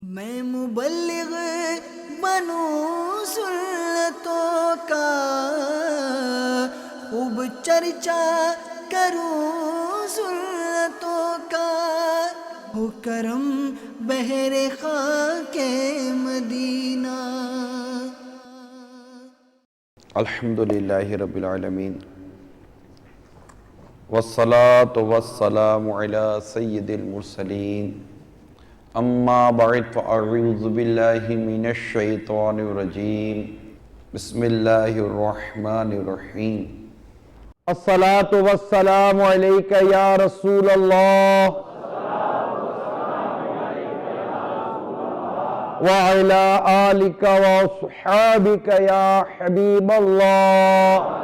میں مبلغ بنوں سنتوں کا، خوب چرچا کروں سنتوں کا، ہو کرم بہر خاک مدینہ۔ الحمدللہ رب العالمین، والصلاة والسلام علی سید المرسلین، اما بعد فاعوذ باللہ من الشیطان الرجیم، بسم اللہ الرحمن الرحیم۔ الصلاة والسلام علیک یا رسول اللہ، وعلی آلک واصحابک یا حبیب اللہ۔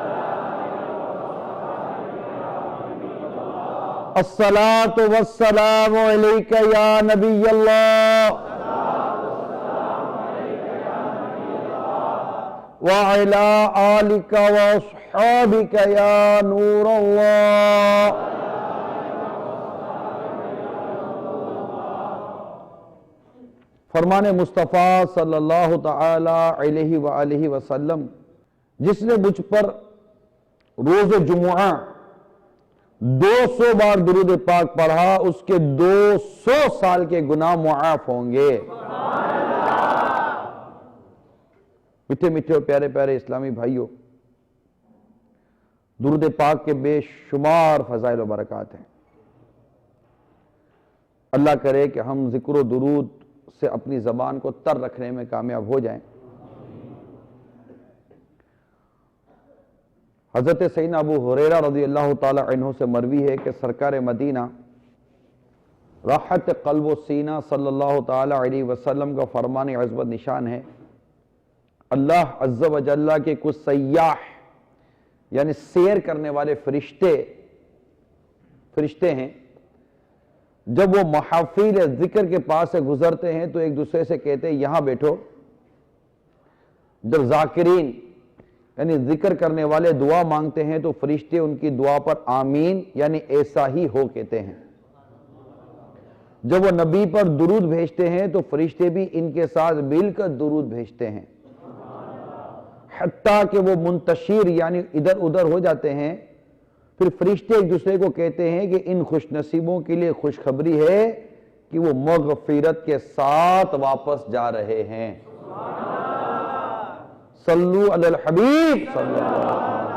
الصلاة والسلام علیک یا نبی اللہ، وعلی آلک واصحابک یا نور اللہ۔ فرمان مصطفیٰ صلی اللہ تعالی علیہ وآلہ وسلم، جس نے مجھ پر روز جمعہ 200 بار درود پاک پڑھا، اس کے 200 سال کے گناہ معاف ہوں گے۔ میٹھے میٹھے اور پیارے پیارے اسلامی بھائیوں، درود پاک کے بے شمار فضائل و برکات ہیں۔ اللہ کرے کہ ہم ذکر و درود سے اپنی زبان کو تر رکھنے میں کامیاب ہو جائیں۔ حضرت سیدنا ابو ہریرہ رضی اللہ تعالی عنہ سے مروی ہے کہ سرکار مدینہ راحت قلب و سینہ صلی اللہ تعالی علیہ وسلم کا فرمان عظمت نشان ہے، اللہ عز و جل کے کچھ سیاح یعنی سیر کرنے والے فرشتے ہیں، جب وہ محافل ذکر کے پاس سے گزرتے ہیں تو ایک دوسرے سے کہتے ہیں یہاں بیٹھو۔ جب ذاکرین یعنی ذکر کرنے والے دعا مانگتے ہیں تو فرشتے ان کی دعا پر آمین یعنی ایسا ہی ہو کہتے ہیں۔ جب وہ نبی پر درود بھیجتے ہیں تو فرشتے بھی ان کے ساتھ مل کر درود بھیجتے ہیں، حتیٰ کہ وہ منتشر یعنی ادھر ادھر ہو جاتے ہیں۔ پھر فرشتے ایک دوسرے کو کہتے ہیں کہ ان خوش نصیبوں کے لیے خوشخبری ہے کہ وہ مغفرت کے ساتھ واپس جا رہے ہیں۔ صلو علی الحبیب صلی اللہ علیہ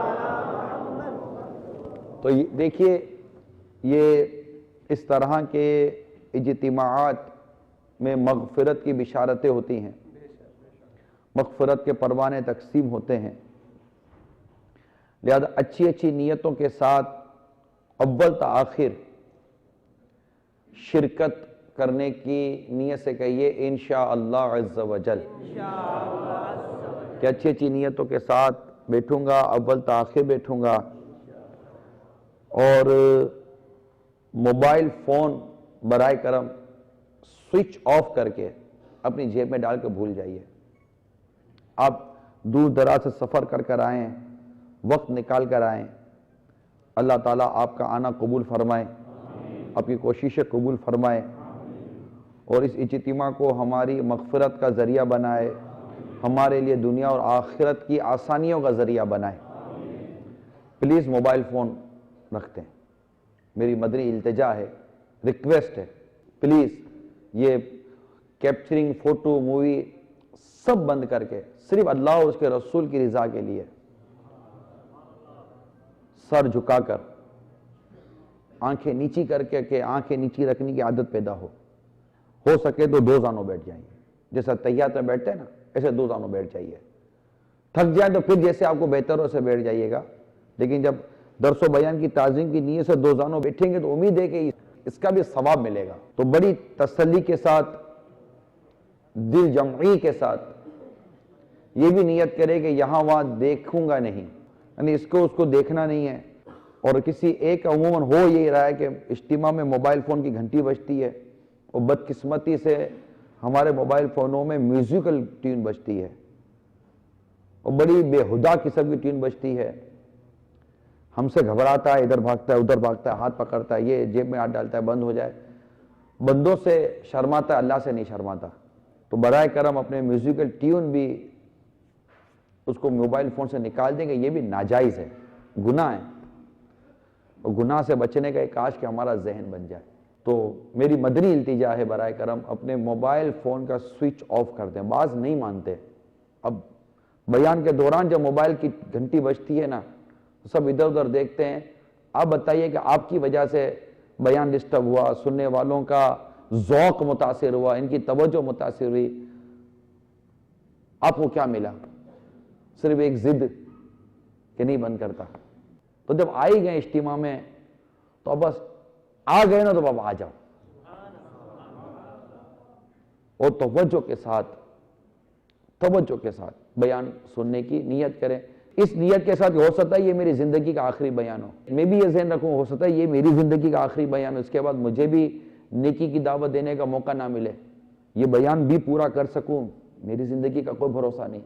وسلم۔ تو دیکھیے، یہ اس طرح کے اجتماعات میں مغفرت کی بشارتیں ہوتی ہیں، مغفرت کے پروانے تقسیم ہوتے ہیں۔ لہذا اچھی اچھی نیتوں کے ساتھ اول تا آخر شرکت کرنے کی نیت سے کہیے انشاءاللہ عز و جل، کہ اچھی اچھی نیتوں کے ساتھ بیٹھوں گا، اول تا آخر بیٹھوں گا، اور موبائل فون برائے کرم سوئچ آف کر کے اپنی جیب میں ڈال کے بھول جائیے۔ آپ دور دراز سے سفر کر کر آئیں، وقت نکال کر آئیں، اللہ تعالیٰ آپ کا آنا قبول فرمائے، آپ کی کوششیں قبول فرمائے، اور اس اجتماع کو ہماری مغفرت کا ذریعہ بنائے، ہمارے لیے دنیا اور آخرت کی آسانیوں کا ذریعہ بنائے۔ پلیز موبائل فون رکھتے ہیں، میری مدنی التجا ہے، ریکویسٹ ہے، پلیز یہ کیپچرنگ فوٹو مووی سب بند کر کے صرف اللہ اور اس کے رسول کی رضا کے لیے سر جھکا کر، آنکھیں نیچی کر کے، کہ آنکھیں نیچی رکھنے کی عادت پیدا ہو سکے تو دو زانوں بیٹھ جائیں، جیسا تحیات میں بیٹھتے ہیں نا ایسے دو زانوں بیٹھ جائیے۔ تھک جائیں تو پھر جیسے آپ کو بہتر ہو سے بیٹھ جائیے گا، لیکن جب درس و بیان کی تعظیم کی نیت سے دو زانوں بیٹھیں گے تو امید ہے کہ اس کا بھی ثواب ملے گا۔ تو بڑی تسلی کے ساتھ، دل جمعی کے ساتھ یہ بھی نیت کرے کہ یہاں وہاں دیکھوں گا نہیں، یعنی اس کو دیکھنا نہیں ہے۔ اور کسی ایک عموماً ہو یہی رہا ہے کہ اجتماع میں موبائل فون کی گھنٹی بجتی ہے، اور بدقسمتی سے ہمارے موبائل فونوں میں میوزیکل ٹیون بجتی ہے، اور بڑی بے ہدا قسم کی ٹیون بجتی ہے۔ ہم سے گھبراتا ہے، ادھر بھاگتا ہے ادھر بھاگتا ہے، ہاتھ پکڑتا ہے، یہ جیب میں ہاتھ ڈالتا ہے بند ہو جائے۔ بندوں سے شرماتا ہے، اللہ سے نہیں شرماتا۔ تو برائے کرم اپنے میوزیکل ٹیون بھی اس کو موبائل فون سے نکال دیں گے، یہ بھی ناجائز ہے، گناہ ہے، اور گناہ سے بچنے کا ایک کاش کہ ہمارا ذہن بن جائے۔ تو میری مدنی التجا ہے برائے کرم اپنے موبائل فون کا سوئچ آف کر دیں۔ بعض نہیں مانتے، اب بیان کے دوران جب موبائل کی گھنٹی بجتی ہے نا سب ادھر ادھر دیکھتے ہیں۔ آپ بتائیے کہ آپ کی وجہ سے بیان ڈسٹرب ہوا، سننے والوں کا ذوق متاثر ہوا، ان کی توجہ متاثر ہوئی، آپ کو کیا ملا؟ صرف ایک ضد کہ نہیں بند کرتا۔ تو جب آئی گئے اجتماع میں تو بس آ گئے نا تو اب آ جاؤ، اور توجہ کے ساتھ بیان سننے کی نیت کریں۔ اس نیت کے ساتھ ہو سکتا ہے یہ میری زندگی کا آخری بیان ہو، میں بھی یہ ذہن رکھوں ہو سکتا ہے یہ میری زندگی کا آخری بیان ہو، اس کے بعد مجھے بھی نیکی کی دعوت دینے کا موقع نہ ملے، یہ بیان بھی پورا کر سکوں، میری زندگی کا کوئی بھروسہ نہیں،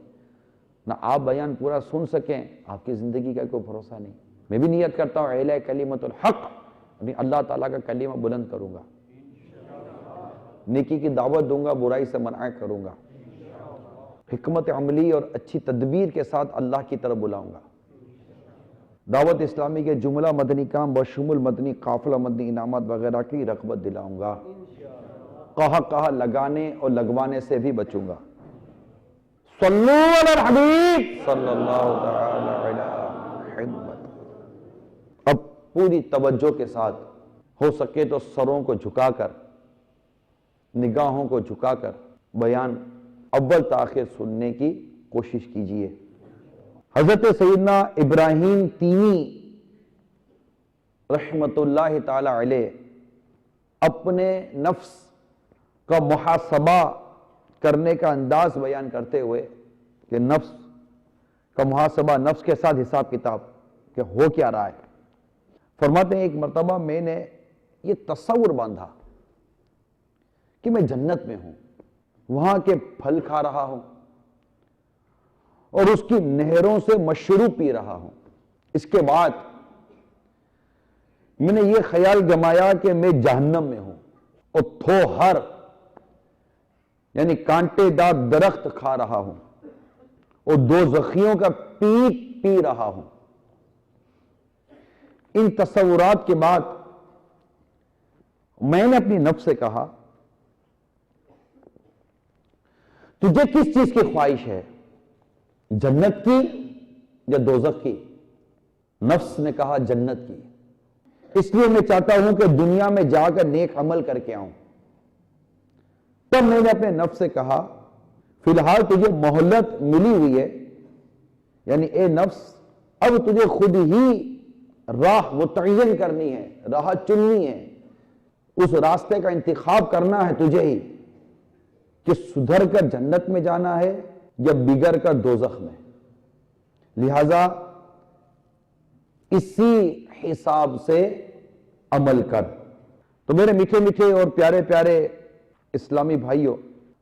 نہ آپ بیان پورا سن سکیں، آپ کی زندگی کا کوئی بھروسہ نہیں۔ میں بھی نیت کرتا ہوں اعلی کلمت الحق، اللہ تعالیٰ کا کلمہ بلند کروں گا، نیکی کی دعوت دوں گا، برائی سے منع کروں گا، حکمت عملی اور اچھی تدبیر کے ساتھ اللہ کی طرف بلاؤں گا، دعوت اسلامی کے جملہ مدنی کام بشمول مدنی قافلہ مدنی انعامات وغیرہ کی رغبت دلاؤں گا، کہا لگانے اور لگوانے سے بھی بچوں گا۔ صلو علی الحبیب صلی اللہ تعالی علی محمد۔ اب پوری توجہ کے ساتھ ہو سکے تو سروں کو جھکا کر، نگاہوں کو جھکا کر بیان اول تاخیر سننے کی کوشش کیجئے۔ حضرت سیدنا ابراہیم تیمی رحمت اللہ تعالی علیہ اپنے نفس کا محاسبہ کرنے کا انداز بیان کرتے ہوئے کہ نفس کا محاسبہ، نفس کے ساتھ حساب کتاب کہ ہو کیا رہا ہے، فرماتے ہیں ایک مرتبہ میں نے یہ تصور باندھا کہ میں جنت میں ہوں، وہاں کے پھل کھا رہا ہوں اور اس کی نہروں سے مشروب پی رہا ہوں۔ اس کے بعد میں نے یہ خیال جمایا کہ میں جہنم میں ہوں اور تھوہر یعنی کانٹے دار درخت کھا رہا ہوں اور دوزخیوں کا پیپ پی رہا ہوں۔ ان تصورات کے بعد میں نے اپنی نفس سے کہا تجھے کس چیز کی خواہش ہے، جنت کی یا دوزخ کی؟ نفس نے کہا جنت کی، اس لیے میں چاہتا ہوں کہ دنیا میں جا کر نیک عمل کر کے آؤں۔ تب میں نے اپنے نفس سے کہا فی الحال تجھے مہلت ملی ہوئی ہے، یعنی اے نفس اب تجھے خود ہی راہ متعین کرنی ہے، راہ چننی ہے، اس راستے کا انتخاب کرنا ہے تجھے ہی کہ سدھر کر جنت میں جانا ہے یا بگڑ کر دوزخ میں، لہذا اسی حساب سے عمل کر۔ تو میرے میٹھے میٹھے اور پیارے پیارے اسلامی بھائیوں،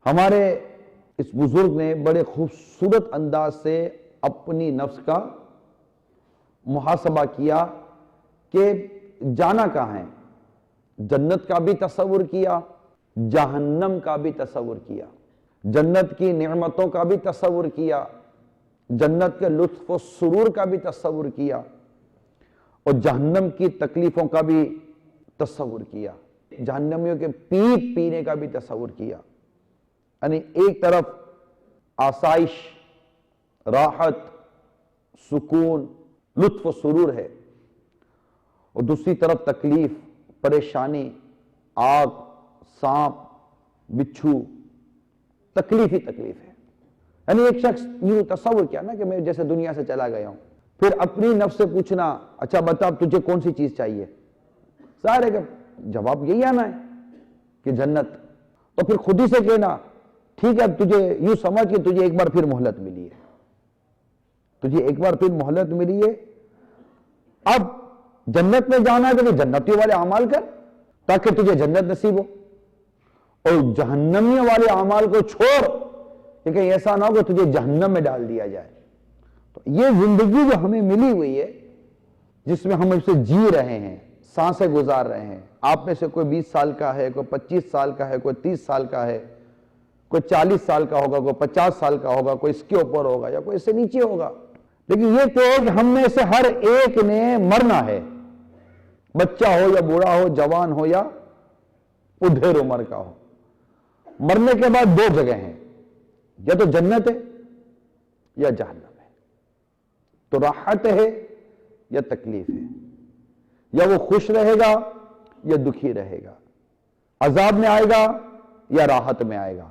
ہمارے اس بزرگ نے بڑے خوبصورت انداز سے اپنی نفس کا محاسبہ کیا کہ جانا کہاں ہے، جنت کا بھی تصور کیا، جہنم کا بھی تصور کیا، جنت کی نعمتوں کا بھی تصور کیا، جنت کے لطف و سرور کا بھی تصور کیا اور جہنم کی تکلیفوں کا بھی تصور کیا، جہنمیوں کے پیپ پینے کا بھی تصور کیا۔ یعنی ایک طرف آسائش، راحت، سکون، لطف و سرور ہے اور دوسری طرف تکلیف، پریشانی، آگ، سانپ، بچھو، تکلیف ہی تکلیف ہے۔ یعنی ایک شخص یوں تصور کیا نا کہ میں جیسے دنیا سے چلا گیا ہوں، پھر اپنی نفس سے پوچھنا اچھا بتا اب تجھے کون سی چیز چاہیے، ظاہر ہے کہ جواب یہی آنا ہے کہ جنت، تو پھر خود ہی سے کہنا ٹھیک ہے اب تجھے یوں سمجھ کہ تجھے ایک بار پھر مہلت ملی ہے، تجھے ایک بار پھر مہلت ملی ہے، اب جنت میں جانا ہے تو پھر جنتیوں والے اعمال کر تاکہ تجھے جنت نصیب ہو، اور جہنمیوں والے اعمال کو چھوڑ کہ کہیں ایسا نہ ہو کہ تجھے جہنم میں ڈال دیا جائے۔ تو یہ زندگی جو ہمیں ملی ہوئی ہے جس میں ہم اسے جی رہے ہیں، سانسیں گزار رہے ہیں، آپ میں سے کوئی 20 سال کا ہے، کوئی 25 سال کا ہے، کوئی 30 سال کا ہے، کوئی 40 سال کا ہوگا، کوئی 50 سال کا ہوگا، کوئی اس کے اوپر ہوگا یا کوئی اس سے نیچے ہوگا، لیکن یہ کہ ہم میں سے ہر ایک نے مرنا ہے، بچہ ہو یا بوڑھا ہو، جوان ہو یا ادھیر عمر کا ہو۔ مرنے کے بعد دو جگہ ہیں، یا تو جنت ہے یا جہنم ہے، تو راحت ہے یا تکلیف ہے، یا وہ خوش رہے گا یا دکھی رہے گا، عذاب میں آئے گا یا راحت میں آئے گا،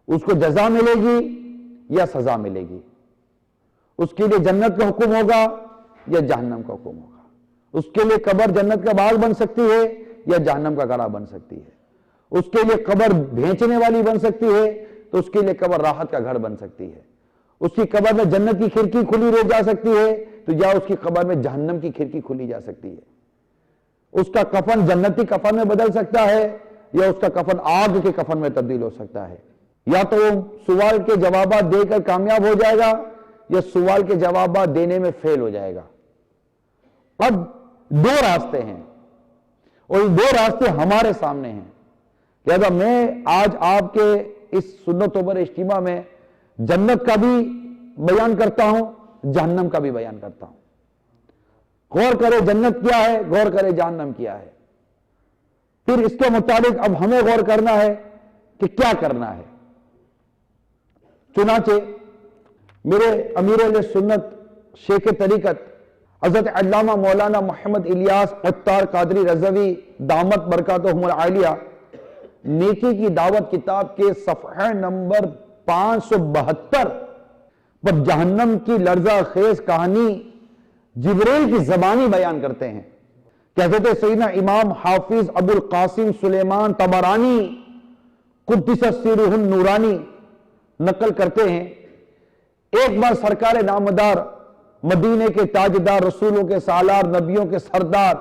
اس کو جزا ملے گی یا سزا ملے گی، اس کے لیے جنت کا حکم ہوگا یا جہنم کا حکم ہوگا، اس کے لیے قبر جنت کا باغ بن سکتی ہے یا جہنم کا گڑھا بن سکتی ہے، اس کے لیے قبر بھینچنے والی بن سکتی ہے تو اس کے لیے قبر راحت کا گھر بن سکتی ہے، اس کی قبر میں جنت کی کھڑکی کھلی رہ جا سکتی ہے تو یا اس کی قبر میں جہنم کی کھڑکی کھلی جا سکتی ہے، اس کا کفن جنتی کفن میں بدل سکتا ہے یا اس کا کفن آگ کے کفن میں تبدیل ہو سکتا ہے، یا تو وہ سوال کے جوابات دے کر کامیاب ہو جائے گا یا سوال کے جوابات دینے میں فیل ہو جائے گا۔ اب دو راستے ہیں اور یہ دو راستے ہمارے سامنے ہیں، لہذا میں آج آپ کے اس سنتوں پر اجتماع میں جنت کا بھی بیان کرتا ہوں، جہنم کا بھی بیان کرتا ہوں۔ غور کرے جنت کیا ہے، غور کرے جہنم کیا ہے، پھر اس کے مطابق اب ہمیں غور کرنا ہے کہ کیا کرنا ہے۔ چنانچہ میرے امیر اہل سنت شیخ طریقت حضرت علامہ مولانا محمد الیاس عطار قادری رضوی دامت برکاتہم العالیہ نیکی کی دعوت کتاب کے صفحہ نمبر 572 پر جہنم کی لرزہ خیز کہانی جبریل کی زبانی بیان کرتے ہیں کہ حضرت سیدنا امام حافظ ابو القاسم سلیمان طبرانی قدس سرہ النورانی نقل کرتے ہیں، ایک بار سرکار نامدار مدینے کے تاجدار، رسولوں کے سالار، نبیوں کے سردار،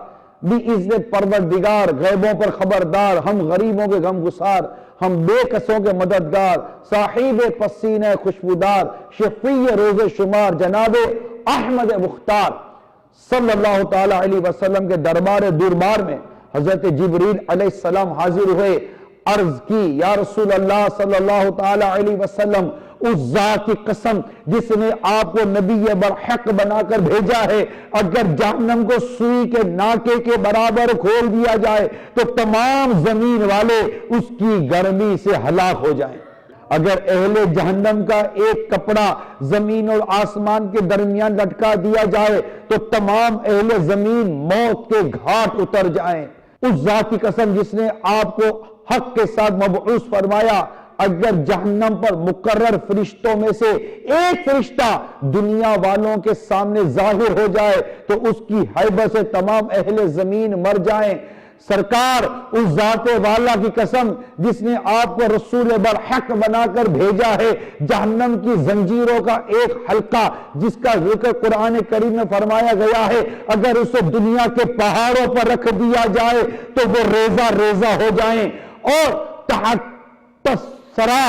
بِإِذْنِ پروردگار، غیبوں پر خبردار، ہم غریبوں کے غم گسار، ہم بے کسوں کے مددگار، صاحب پسینہ خوشبودار، شفیع روز شمار، جناب احمد مختار صلی اللہ تعالی علیہ وسلم کے دربار دربار میں حضرت جبریل علیہ السلام حاضر ہوئے، عرض کی یا رسول اللہ صلی اللہ تعالی علیہ وسلم، اس ذات کی قسم جس نے آپ کو نبی برحق بنا کر بھیجا ہے، اگر جہنم کو سوئی کے ناکے کے برابر کھول دیا جائے تو تمام زمین والے اس کی گرمی سے ہلاک ہو جائیں، اگر اہل جہنم کا ایک کپڑا زمین اور آسمان کے درمیان لٹکا دیا جائے تو تمام اہل زمین موت کے گھاٹ اتر جائیں، اس ذات کی قسم جس نے آپ کو حق کے ساتھ مبعوث فرمایا، اگر جہنم پر مقرر فرشتوں میں سے ایک فرشتہ دنیا والوں کے سامنے ظاہر ہو جائے تو اس کی ہیبت سے تمام اہل زمین مر جائیں، سرکار اس ذات والا کی قسم جس نے آپ کو رسول برحق بنا کر بھیجا ہے، جہنم کی زنجیروں کا ایک حلقہ جس کا ذکر قرآن کریم میں فرمایا گیا ہے، اگر اسے دنیا کے پہاڑوں پر رکھ دیا جائے تو وہ ریزہ ریزہ ہو جائیں، اور تحت سرا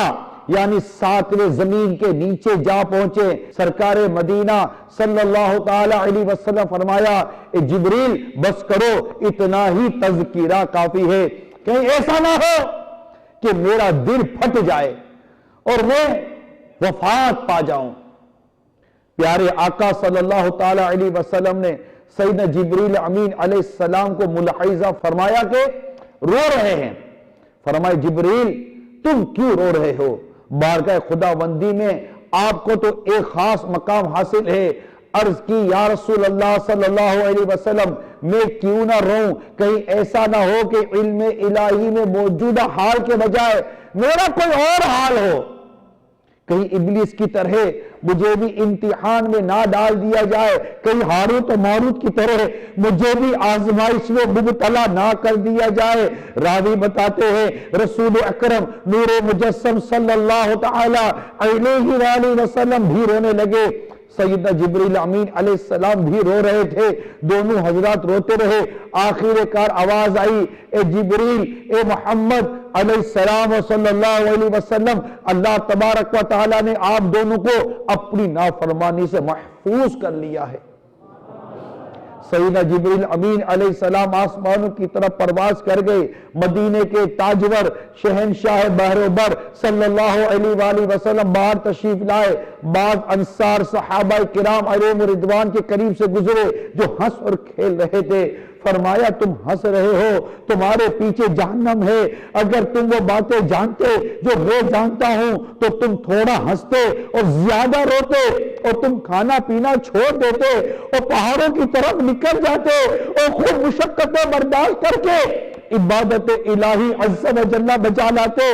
یعنی ساتویں زمین کے نیچے جا پہنچے۔ سرکار مدینہ صلی اللہ تعالی علیہ وسلم فرمایا، اے جبریل بس کرو، اتنا ہی تذکرہ کافی ہے، کہیں ایسا نہ ہو کہ میرا دل پھٹ جائے اور میں وفات پا جاؤں۔ پیارے آقا صلی اللہ تعالی علیہ وسلم نے سیدنا جبریل امین علیہ السلام کو ملاحظہ فرمایا کہ رو رہے ہیں، فرمائے جبریل تم کیوں رو رہے ہو؟ بارگاہ خداوندی میں آپ کو تو ایک خاص مقام حاصل ہے۔ عرض کی یا رسول اللہ صلی اللہ علیہ وسلم میں کیوں نہ رہوں، کہیں ایسا نہ ہو کہ علم الہی میں موجودہ حال کے بجائے میرا کوئی اور حال ہو، کہیں ابلیس کی طرح مجھے بھی امتحان میں نہ ڈال دیا جائے، کہیں ہاروت و ماروت کی طرح مجھے بھی آزمائش میں مبتلا نہ کر دیا جائے۔ راوی بتاتے ہیں رسول اکرم نور مجسم صلی اللہ تعالی علیہ وآلہ وسلم بھی رونے لگے، سیدنا جبریل امین علیہ السلام بھی رو رہے تھے، دونوں حضرات روتے رہے، آخر کار آواز آئی، اے جبریل، اے محمد علیہ السلام صلی اللہ علیہ وسلم، اللہ تبارک و تعالی نے آپ دونوں کو اپنی نافرمانی سے محفوظ کر لیا ہے۔ سیدنا جبریل امین علیہ السلام آسمانوں کی طرف پرواز کر گئے، مدینے کے تاجور شہنشاہ بحر و بر صلی اللہ علیہ وآلہ وسلم باہر تشریف لائے، بعض انصار صحابہ کرام علیہم رضوان کے قریب سے گزرے جو ہنس اور کھیل رہے تھے، فرمایا تم ہنس رہے ہو، تمہارے پیچھے جہنم ہے، اگر تم وہ باتیں جانتے جو میں جانتا ہوں تو تم تھوڑا ہنستے اور زیادہ روتے، اور تم کھانا پینا چھوڑ دیتے اور پہاڑوں کی طرف نکل جاتے اور خود مشقتیں برداشت کر کے عبادت الہی عز و جل بجا لاتے۔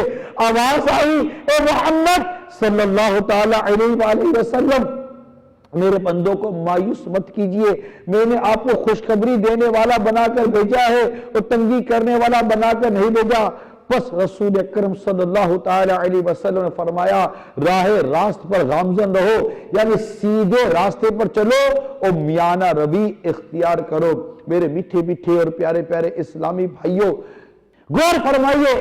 آواز آئی، اے محمد صلی اللہ تعالی علیہ وآلہ وسلم، میرے بندوں کو مایوس مت کیجئے، میں نے آپ کو خوشخبری دینے والا بنا کر بھیجا ہے اور تنگی کرنے والا بنا کر نہیں بھیجا۔ پس رسول اکرم صلی اللہ تعالی علیہ وسلم نے فرمایا راہ راست پر گامزن رہو، یعنی سیدھے راستے پر چلو اور میانہ روی اختیار کرو۔ میرے میٹھے میٹھے اور پیارے پیارے اسلامی بھائیوں، غور فرمائیے،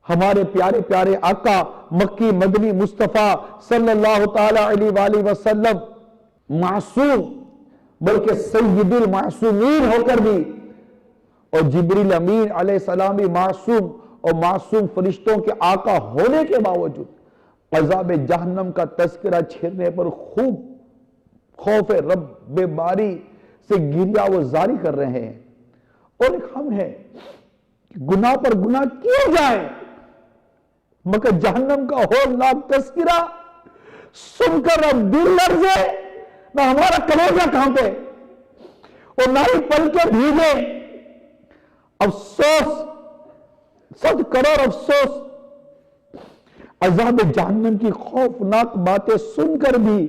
ہمارے پیارے پیارے آقا مکی مدنی مصطفیٰ صلی اللہ تعالی علیہ وآلہ وسلم معصوم بلکہ سید المعصومین ہو کر بھی، اور جبریل امین علیہ السلام بھی معصوم اور معصوم فرشتوں کے آقا ہونے کے باوجود عذاب جہنم کا تذکرہ چھیڑنے پر خوب خوف رب باری سے گریہ و زاری کر رہے ہیں، اور ایک ہم ہیں گناہ پر گناہ کیے جائیں مگر جہنم کا ہولناک تذکرہ سن کر اب دل لرزے، نہ ہمارا کلیجہ کانپے اور نہ ہی پلکیں بھیگے۔ افسوس، 100 کروڑ افسوس، عذاب جہنم کی خوفناک باتیں سن کر بھی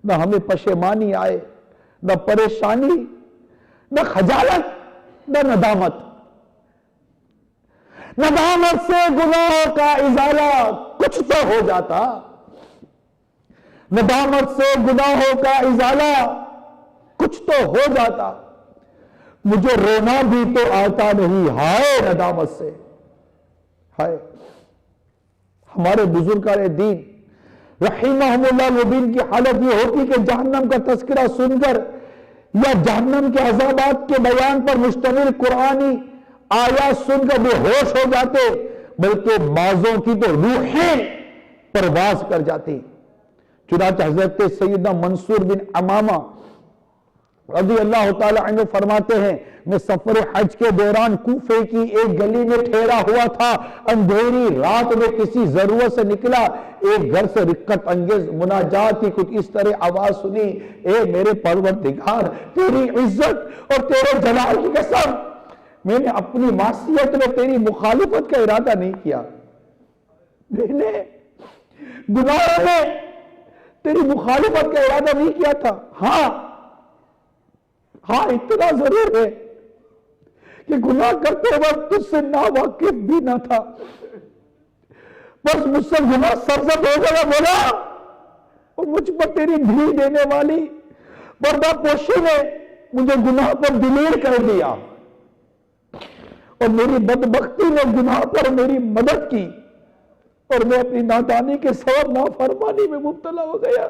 نہ ہمیں پشیمانی آئے، نہ پریشانی، نہ خجالت، نہ ندامت۔ ندامت سے گناہوں کا ازالہ کچھ تو ہو جاتا، ندامت سے گناہوں کا ازالہ کچھ تو ہو جاتا، مجھے رونا بھی تو آتا نہیں، ہائے ندامت سے، ہائے۔ ہمارے بزرگان دین رحمہم اللہ مبین کی حالت یہ ہوتی کہ جہنم کا تذکرہ سن کر یا جہنم کے عذابات کے بیان پر مشتمل قرآنی آیات سن کر بے ہوش ہو جاتے، بلکہ بعضوں کی تو روحیں پرواز کر جاتی۔ چنانچہ حضرت سیدنا منصور بن امامہ رضی اللہ تعالی عنہ فرماتے ہیں، میں سفر حج کے دوران کوفے کی ایک گلی میں ٹھہرا ہوا تھا، اندھیری رات میں کسی ضرورت سے نکلا، ایک گھر سے رقت انگیز مناجات کی کچھ اس طرح آواز سنی، اے میرے پروردگار، تیری عزت اور تیرے جلال کی قسم، میں نے اپنی معصیت میں تیری مخالفت کا ارادہ نہیں کیا، میں نے گناہوں میں تیری مخالفت کا ارادہ نہیں کیا تھا، ہاں اتنا ضرور ہے کہ گناہ کرتے وقت تجھ سے ناواقف بھی نہ تھا، بس مجھ سے گناہ سرزد ہو گیا بولا، اور مجھ پر تیری ڈھیل دینے والی پردہ پوشی نے مجھے گناہ پر دلیر کر دیا، اور میری بدبختی نے گناہ پر میری مدد کی، اور میں اپنی نادانی کے سبب نافرمانی میں مبتلا ہو گیا۔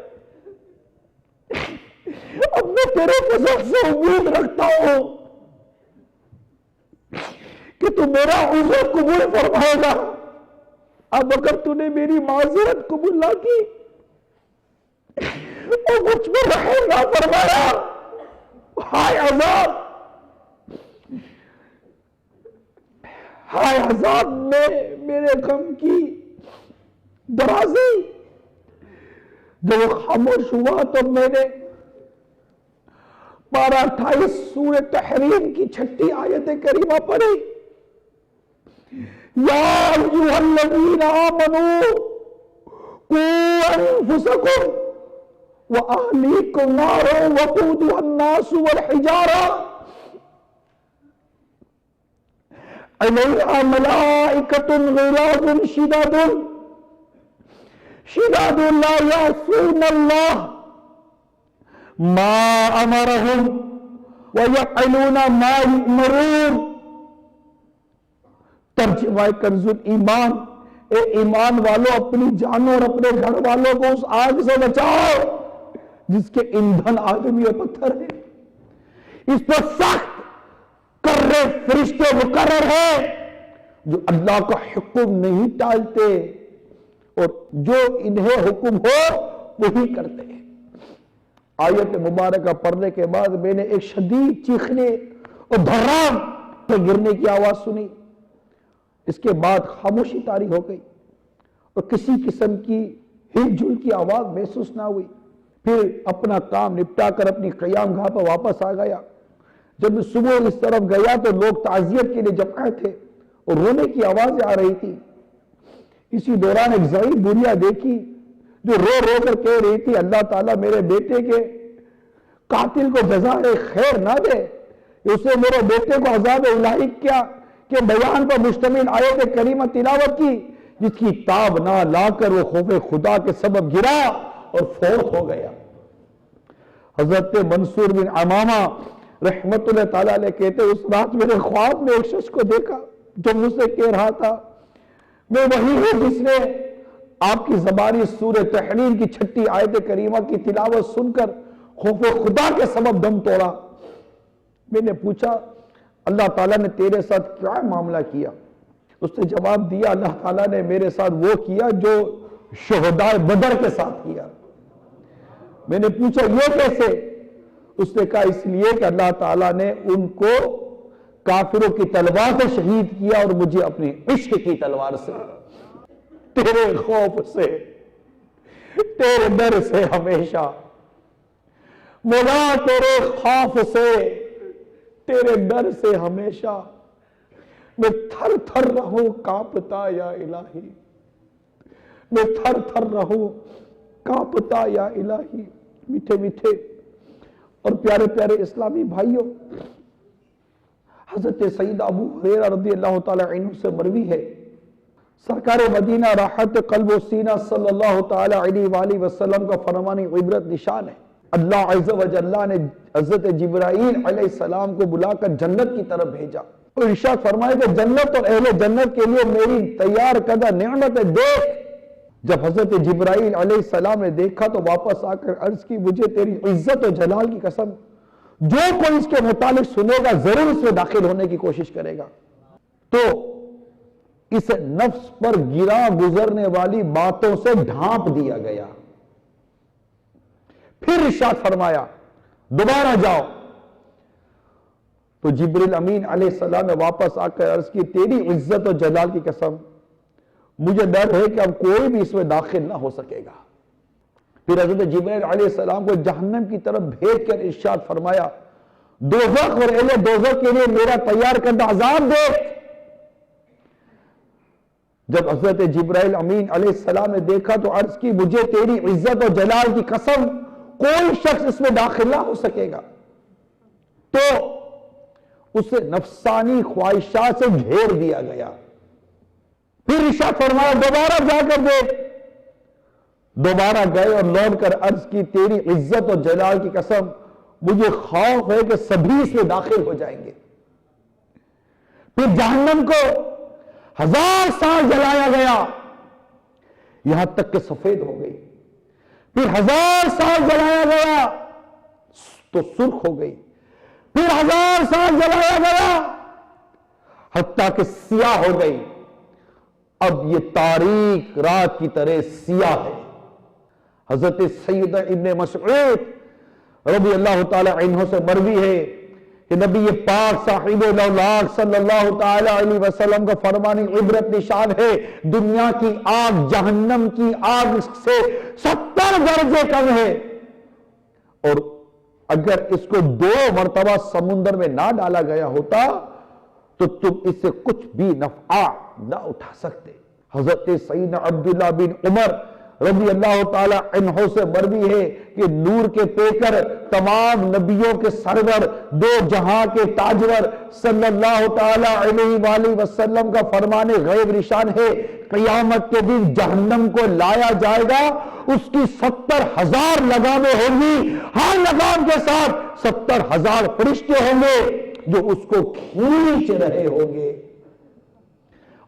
اب میں تیرے فضل سے امید رکھتا ہوں کہ تو میرا عذر قبول فرمائے گا، اب اگر تو نے میری معذرت قبول نہ کی اور مجھ پر رحم نہ فرمایا، ہائے عذاب، ہائے عذاب میں میرے غم کی درازی۔ جب وہ خاموش ہوا تو میں نے پارہ 28 سورہ تحریم کی 6 آیت کریمہ پڑھی، یا ایھا الذین آمنوا قوا انفسکم واہلیکم نارا وقودها الناس والحجارہ علیہا ملائکۃ غلاظ شداد لا یعصون اللہ ما امرهم ویفعلون ما یؤمرون۔ ترجمہ کنز ایمان، اے ایمان والو اپنی جانوں اور اپنے گھر والوں کو اس آگ سے بچاؤ جس کے ایندھن آدمی اور پتھر ہے۔ اس پر سخت کرے فرشتے مقرر ہیں جو اللہ کا حکم نہیں ٹالتے اور جو انہیں حکم ہو وہی کرتے ہیں۔ آیت مبارکہ پڑھنے کے بعد میں نے ایک شدید چیخنے اور دھڑام پر گرنے کی آواز سنی۔ اس کے بعد خاموشی طاری ہو گئی اور کسی قسم کی ہل جل کی آواز محسوس نہ ہوئی۔ پھر اپنا کام نپٹا کر اپنی قیام گاہ پر واپس آ گیا۔ جب میں صبح اس طرف گیا تو لوگ تعزیت کے لیے جمع تھے اور رونے کی آوازیں آ رہی تھی۔ اسی دوران ایک ضعیف بڑھیا دیکھی جو رو رو کر کہہ رہی تھی، اللہ تعالیٰ میرے بیٹے کے قاتل کو جزائے خیر نہ دے، اس نے میرے بیٹے کو عذاب الہی کیا کہ بیان پر مشتمل آیت کریمہ تلاوت کی جس کی تاب نہ لا کر وہ خوف خدا کے سبب گرا اور فوت ہو گیا۔ حضرت منصور بن امامہ رحمت اللہ تعالیٰ علیہ کہتے اس رات میں نے خواب میں ایک شخص کو دیکھا جو مجھ سے کہہ رہا تھا میں وہی ہوں جس نے آپ کی زبانی سورہ تحریم کی 6 آیت کریمہ کی تلاوت سن کر خوف خدا کے سبب دم توڑا۔ میں نے پوچھا اللہ تعالیٰ نے تیرے ساتھ کیا معاملہ کیا؟ اس نے جواب دیا اللہ تعالیٰ نے میرے ساتھ وہ کیا جو شہداء بدر کے ساتھ کیا۔ میں نے پوچھا یہ کیسے؟ اس نے کہا اس لیے کہ اللہ تعالیٰ نے ان کو کافروں کی تلوار سے شہید کیا اور مجھے اپنی عشق کی تلوار سے، تیرے خوف سے، تیرے ڈر سے ہمیشہ مولا، تیرے خوف سے، تیرے ڈر سے ہمیشہ میں تھر تھر رہوں کانپتا یا الہی، میں تھر تھر رہوں کانپتا یا الہی۔ میٹھے میٹھے اور پیارے پیارے اسلامی بھائیوں، حضرت سید ابو ہریرہ رضی اللہ تعالی عنہ سے مروی ہے سرکار مدینہ راحت قلب و سینہ صلی اللہ تعالی علیہ وآلہ وسلم کا فرمان عبرت نشان ہے۔ اللہ عز و جل نے حضرت جبرائیل علیہ السلام کو بلا کر جنت کی طرف بھیجا اور ارشاد فرمایا کہ جنت اور اہل جنت کے لیے میری تیار کردہ نعمت دیکھ۔ جب حضرت جبرائیل علیہ السلام نے دیکھا تو واپس آ کر عرض کی مجھے تیری عزت و جلال کی قسم جو کوئی اس کے متعلق سنے گا ضرور اس میں داخل ہونے کی کوشش کرے گا۔ تو اس نفس پر گرا گزرنے والی باتوں سے ڈھانپ دیا گیا۔ پھر ارشاد فرمایا دوبارہ جاؤ۔ تو جبریل امین علیہ السلام نے واپس آ کر عرض کی تیری عزت و جلال کی قسم مجھے ڈر ہے کہ اب کوئی بھی اس میں داخل نہ ہو سکے گا۔ پھر حضرت جبریل علیہ السلام کو جہنم کی طرف بھیج کر ارشاد فرمایا دوزخ اور اہل دوزخ کے لیے میرا تیار کردہ عذاب دیکھ۔ جب حضرت جبرائیل امین علیہ السلام نے دیکھا تو عرض کی مجھے تیری عزت و جلال کی قسم کوئی شخص اس میں داخل نہ ہو سکے گا۔ تو اسے نفسانی خواہشات سے گھیر دیا گیا۔ پھر ارشاد فرمایا دوبارہ جا کر دیکھ۔ دوبارہ گئے اور لوٹ کر عرض کی تیری عزت و جلال کی قسم مجھے خوف ہے کہ سبھی اس میں داخل ہو جائیں گے۔ پھر جہنم کو 1000 سال جلایا گیا یہاں تک کہ سفید ہو گئی۔ پھر 1000 سال جلایا گیا تو سرخ ہو گئی۔ پھر 1000 سال جلایا گیا حتیٰ کہ سیاہ ہو گئی۔ اب یہ تاریک رات کی طرح سیاہ ہے۔ حضرت سیدنا ابن مسعود رضی اللہ تعالی عنہ سے مروی ہے کہ نبی پاک صاحب الاولاق صلی اللہ تعالی علیہ وسلم کا فرمان عبرت نشان ہے دنیا کی آگ جہنم کی آگ سے 70 درجے کم ہے، اور اگر اس کو 2 مرتبہ سمندر میں نہ ڈالا گیا ہوتا تو تم اس سے کچھ بھی نفع نہ اٹھا سکتے۔ حضرت سیدنا عبداللہ بن عمر رضی اللہ تعالی عنہ سے مروی ہے کہ نور کے پیکر تمام نبیوں کے سرور 2 جہاں کے تاجور صلی اللہ تعالی علیہ وآلہ وسلم کا فرمان غیب نشان ہے قیامت کے دن جہنم کو لایا جائے گا، اس کی 70,000 لگامیں ہوں گی، ہر لگام کے ساتھ 70,000 فرشتے ہوں گے جو اس کو کھینچ رہے ہوں گے۔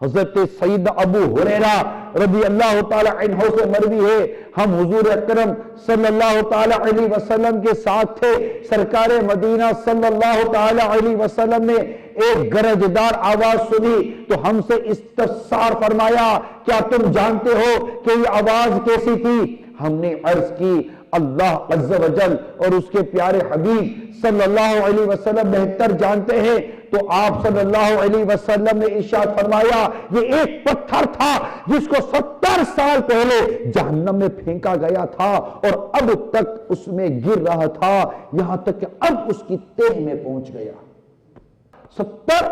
حضرت سیدنا ابو ہریرہ رضی اللہ تعالی عنہ سے مروی ہے، ہم حضور اکرم صلی اللہ تعالی علیہ وسلم کے ساتھ تھے، سرکار مدینہ صلی اللہ تعالی علیہ وسلم نے ایک گرجدار آواز سنی تو ہم سے استفسار فرمایا، کیا تم جانتے ہو کہ یہ آواز کیسی تھی؟ ہم نے عرض کی اللہ عز و جل اور اس کے پیارے حبیب صلی اللہ علیہ وسلم بہتر جانتے ہیں۔ تو آپ صلی اللہ علیہ وسلم نے ارشاد فرمایا، یہ ایک پتھر تھا جس کو 70 سال پہلے جہنم میں پھینکا گیا تھا اور اب تک اس میں گر رہا تھا، یہاں تک کہ اب اس کی تہ میں پہنچ گیا۔ 70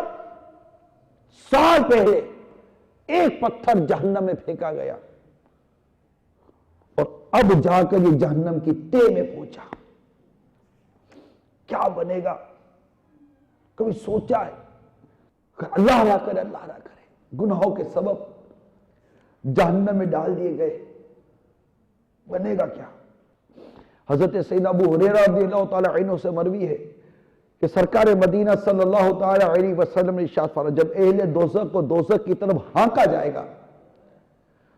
سال پہلے ایک پتھر جہنم میں پھینکا گیا اور اب جا کر یہ جہنم کی تہ میں پہنچا۔ کیا بنے گا؟ کبھی سوچا ہے؟ اللہ نہ کرے، اللہ نہ کرے، گناہوں کے سبب جہنم میں ڈال دیے گئے، بنے گا کیا؟ حضرت سیدنا ابو ہریرہ رضی اللہ تعالی عنہ سے مروی ہے کہ سرکار مدینہ صلی اللہ تعالی علیہ وسلم نے ارشاد فرمایا، جب اہل دوزخ کو دوزخ کی طرف ہانکا جائے گا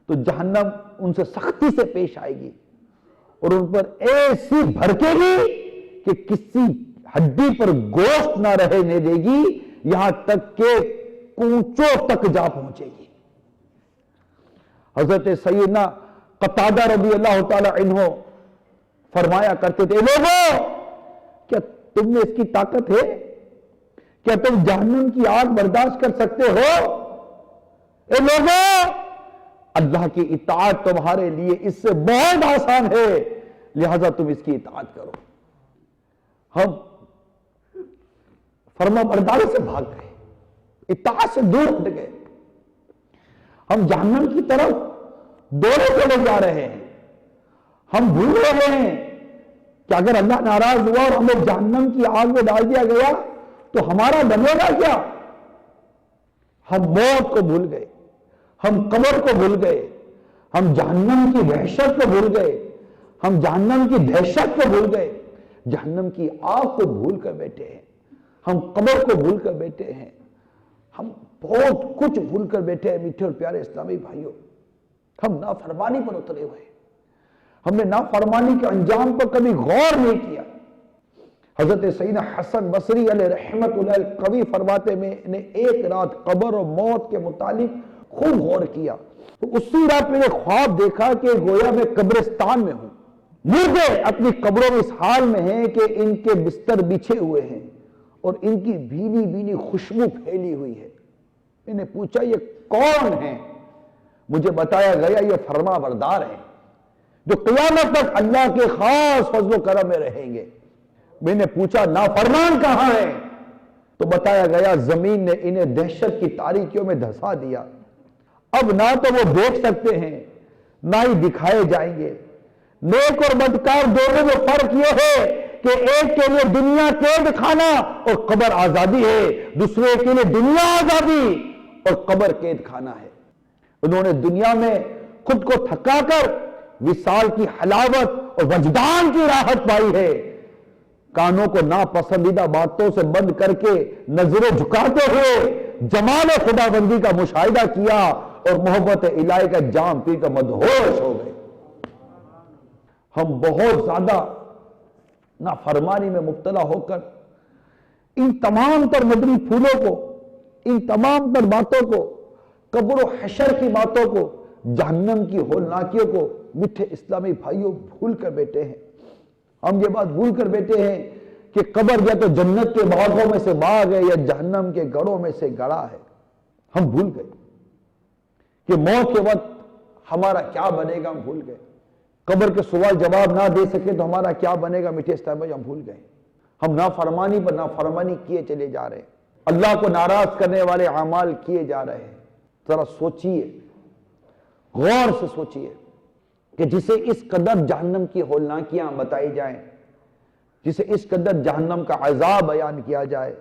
تو جہنم ان سے سختی سے پیش آئے گی اور ان پر ایسی بھڑکے گی کہ کسی ہڈی پر گوشت نہ رہنے دے گی، یہاں تک کہ کونچوں تک جا پہنچے گی۔ حضرت سیدنا قتادہ رضی اللہ تعالی عنہ فرمایا کرتے تھے، لوگوں کیا تم میں اس کی طاقت ہے؟ کیا تم جہنم کی آگ برداشت کر سکتے ہو؟ اے لوگوں، اللہ کی اطاعت تمہارے لیے اس سے بہت آسان ہے، لہذا تم اس کی اطاعت کرو۔ ہم فرما برداری سے بھاگ گئے، اطاعت سے دور ہٹ گئے، ہم جہنم کی طرف دوڑے چلے جا رہے ہیں۔ ہم بھول رہے ہیں کہ اگر اللہ ناراض ہوا اور ہمیں جہنم کی آگ میں ڈال دیا گیا تو ہمارا بنے گا کیا؟ ہم موت کو بھول گئے، ہم قبر کو بھول گئے، ہم جہنم کی وحشت کو بھول گئے، ہم جہنم کی دہشت کو بھول گئے، جہنم کی آگ کو بھول کر بیٹھے ہیں، ہم قبر کو بھول کر بیٹھے ہیں، ہم بہت کچھ بھول کر بیٹھے ہیں۔ میٹھے اور پیارے اسلامی بھائیوں، ہم نافرمانی پر اترے ہوئے ہیں، ہم نے نافرمانی کے انجام پر کبھی غور نہیں کیا۔ حضرت سیدنا حسن بصری علیہ رحمت اللہ القوی فرماتے میں نے ایک رات قبر اور موت کے متعلق خوب غور کیا تو اسی رات میں نے خواب دیکھا کہ گویا میں قبرستان میں ہوں، مردے اپنی قبروں میں اس حال میں ہیں کہ ان کے بستر بچھے ہوئے ہیں اور ان کی بھینی بھینی خوشبو پھیلی ہوئی ہے۔ میں نے پوچھا یہ کون ہیں؟ مجھے بتایا گیا یہ فرما بردار ہیں جو قیامت تک اللہ کے خاص فضل و کرم میں رہیں گے۔ میں نے پوچھا نافرمان کہاں ہیں؟ تو بتایا گیا زمین نے انہیں دہشت کی تاریکیوں میں دھسا دیا، اب نہ تو وہ دیکھ سکتے ہیں نہ ہی دکھائے جائیں گے۔ نیک اور بدکار دونوں میں فرق یہ ہے کہ ایک کے لیے دنیا قید خانہ اور قبر آزادی ہے، دوسرے کے لیے دنیا آزادی اور قبر قید خانہ ہے۔ انہوں نے دنیا میں خود کو تھکا کر وصال کی حلاوت اور وجدان کی راحت پائی ہے، کانوں کو ناپسندیدہ باتوں سے بند کر کے نظریں جھکاتے ہوئے جمال خدا بندی کا مشاہدہ کیا اور محبت الہی کا جام پی کر مدہوش ہو گئے۔ ہم بہت زیادہ نافرمانی میں مبتلا ہو کر ان تمام تر مدنی پھولوں کو، ان تمام تر باتوں کو، قبر و حشر کی باتوں کو، جہنم کی ہولناکیوں کو میٹھے اسلامی بھائیوں بھول کر بیٹھے ہیں۔ ہم یہ بات بھول کر بیٹھے ہیں کہ قبر یا تو جنت کے باغوں میں سے باغ ہے یا جہنم کے گڑھوں میں سے گڑھا ہے۔ ہم بھول گئے کہ موت کے وقت ہمارا کیا بنے گا، ہم بھول گئے۔ قبر کے سوال جواب نہ دے سکے تو ہمارا کیا بنے گا، میٹھے اسلامی بھائی ہم بھول گئے۔ ہم نافرمانی پر نافرمانی کیے چلے جا رہے ہیں، اللہ کو ناراض کرنے والے اعمال کیے جا رہے ہیں۔ ذرا سوچئے، غور سے سوچئے کہ جسے اس قدر جہنم کی ہولناکیاں بتائی جائیں، جسے اس قدر جہنم کا عذاب بیان کیا جائے،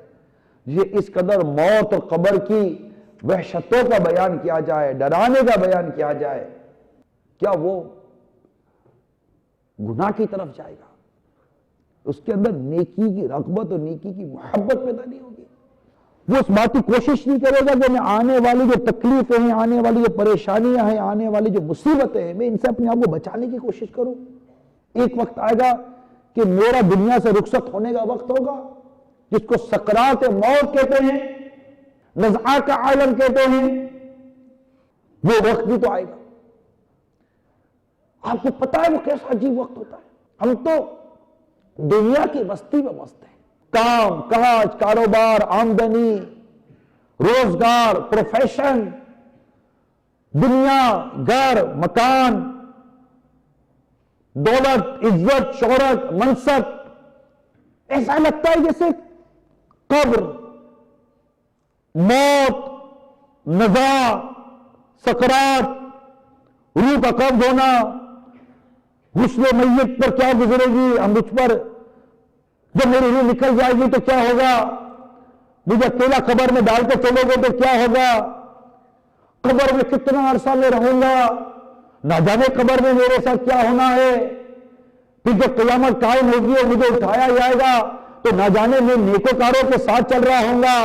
جسے اس قدر موت اور قبر کی وحشتوں کا بیان کیا جائے، ڈرانے کا بیان کیا جائے، کیا وہ گناہ کی طرف جائے گا؟ اس کے اندر نیکی کی رغبت اور نیکی کی محبت پیدا نہیں ہوگی؟ وہ اس بات کی کوشش نہیں کرے گا کہ میں آنے والی جو تکلیفیں ہیں، آنے والی جو پریشانیاں ہیں، آنے والی جو مصیبتیں ہیں، میں ان سے اپنے آپ کو بچانے کی کوشش کروں۔ ایک وقت آئے گا کہ میرا دنیا سے رخصت ہونے کا وقت ہوگا، جس کو سکرات موت کہتے ہیں، نزعہ کا عالم کہتے ہیں، وہ وقت بھی تو آئے گا۔ آپ کو پتا ہے وہ کیسا عجیب وقت ہوتا ہے؟ ہم تو دنیا کی مستی میں مست ہیں، کام کاج، کاروبار، آمدنی، روزگار، پروفیشن، دنیا، گھر، مکان، دولت، عزت، شہرت، منصب، ایسا لگتا ہے جیسے قبر، موت، نزاع، سکرات، روح کا قبض ہونا، غسل میت پر کیا گزرے گی، ہم مجھ پر جب میری روح نکل جائے گی تو کیا ہوگا، مجھے اکیلا قبر میں ڈال کے چلو گے تو کیا ہوگا، قبر میں کتنا عرصہ میں رہوں گا، نہ جانے قبر میں میرے ساتھ کیا ہونا ہے، پھر جب قیامت قائم ہوگی اور مجھے اٹھایا جائے گا تو نہ جانے میں نیکوکاروں کے ساتھ چل رہا ہوں گا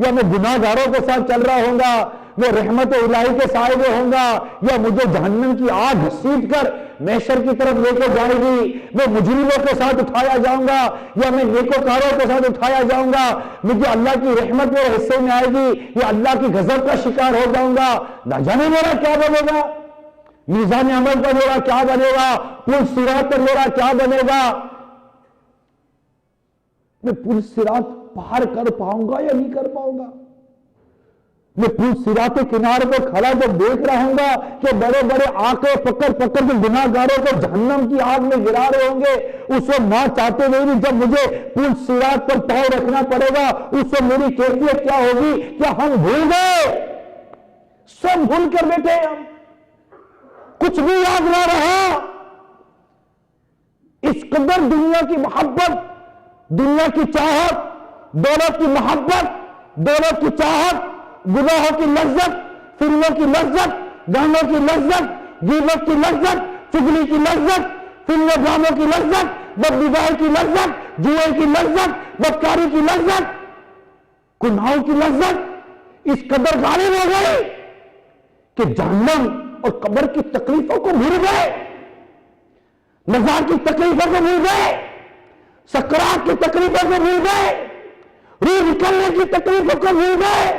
یا میں گناہ گاروں کے ساتھ چل رہا ہوں گا، میں رحمت الہی کے سائے میں ہوں گا یا مجھے جہنم کی آگ گھسیٹ کر محشر کی طرف لے کے جائے گی، میں مجرموں کے ساتھ اٹھایا جاؤں گا یا میں نیکوکاروں کے ساتھ اٹھایا جاؤں گا، مجھے اللہ کی رحمت میرے حصے میں آئے گی یا اللہ کی غضب کا شکار ہو جاؤں گا، نہ جانے میرا کیا بنے گا، میزان عمل پر میرا کیا بنے گا، پل صراط پر میرا کیا بنے گا، میں پل صراط پار کر پاؤں گا یا نہیں کر پاؤں گا، میں پل صراط کے کنارے پر کھڑا جب دیکھ رہا ہوں گا کہ بڑے بڑے آنکھیں پکڑ پکڑ کے گناہ گاروں کو جہنم کی آگ میں گرا رہے ہوں گے، اس وقت نہ چاہتے ہوئے بھی جب مجھے پل صراط پر پاؤں رکھنا پڑے گا، اس وقت میری کیفیت کیا ہوگی؟ کیا ہم بھول گئے؟ سب بھول کر بیٹھے ہم، کچھ بھی یاد نہ رہا، اس قدر دنیا کی محبت، دنیا کی چاہت، دولت کی محبت، دولت کی چاہت، گناہوں کی لذت، فلموں کی لذت، گانوں کی لذت، غیبت کی لذت، چغلی کی لذت، فلموں ڈراموں کی لذت، بدنگاہی کی لذت، جوئے کی لذت، بدکاری کی لذت، گناہوں کی لذت اس قدر غالب ہو گئی کہ جہنم اور قبر کی تکلیفوں کو بھول گئے، نزاع کی تکلیفوں کو بھول گئے، سکرات کی تکلیفوں کو بھول گئے، روح نکلنے کی تکلیفوں کو بھول گئے،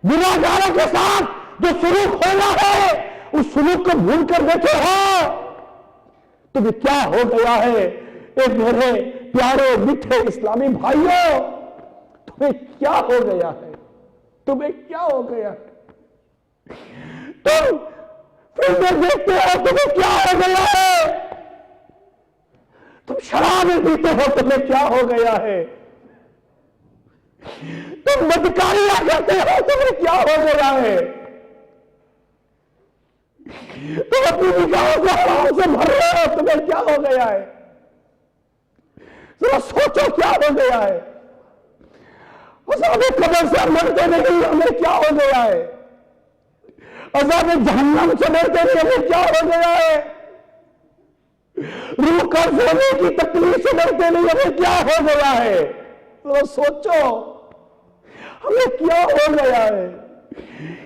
گناہ گاروں کے ساتھ جو سلوک ہونا ہے اس سلوک کو بھول کر بیٹھے ہو۔ تمہیں کیا ہو گیا ہے اے میرے پیارے میٹھے اسلامی بھائیوں، تمہیں کیا ہو گیا ہے، تمہیں کیا ہو گیا ہے؟ تم فلمیں دیکھتے ہو، تمہیں کیا ہو گیا ہے؟ تم شرابیں پیتے ہو، تمہیں کیا ہو گیا ہے؟ تم بدکاریاں کرتے ہو، تمہیں کیا ہو گیا ہے؟ تم اپنی نگاہوں کو حرام سے بھر رہے ہو، تمہیں کیا ہو گیا ہے؟ ذرا سوچو کیا ہو گیا ہے؟ عذاب قبر سے مرتے نہیں، ہمیں کیا ہو گیا ہے؟ عذاب جہنم سے مرتے نہیں، ہمیں کیا ہو گیا ہے؟ روح قبض ہونے کی تکلیف سے مرتے نہیں، ہمیں کیا ہو گیا ہے؟ ذرا سوچو ہمیں کیا ہو گیا ہے؟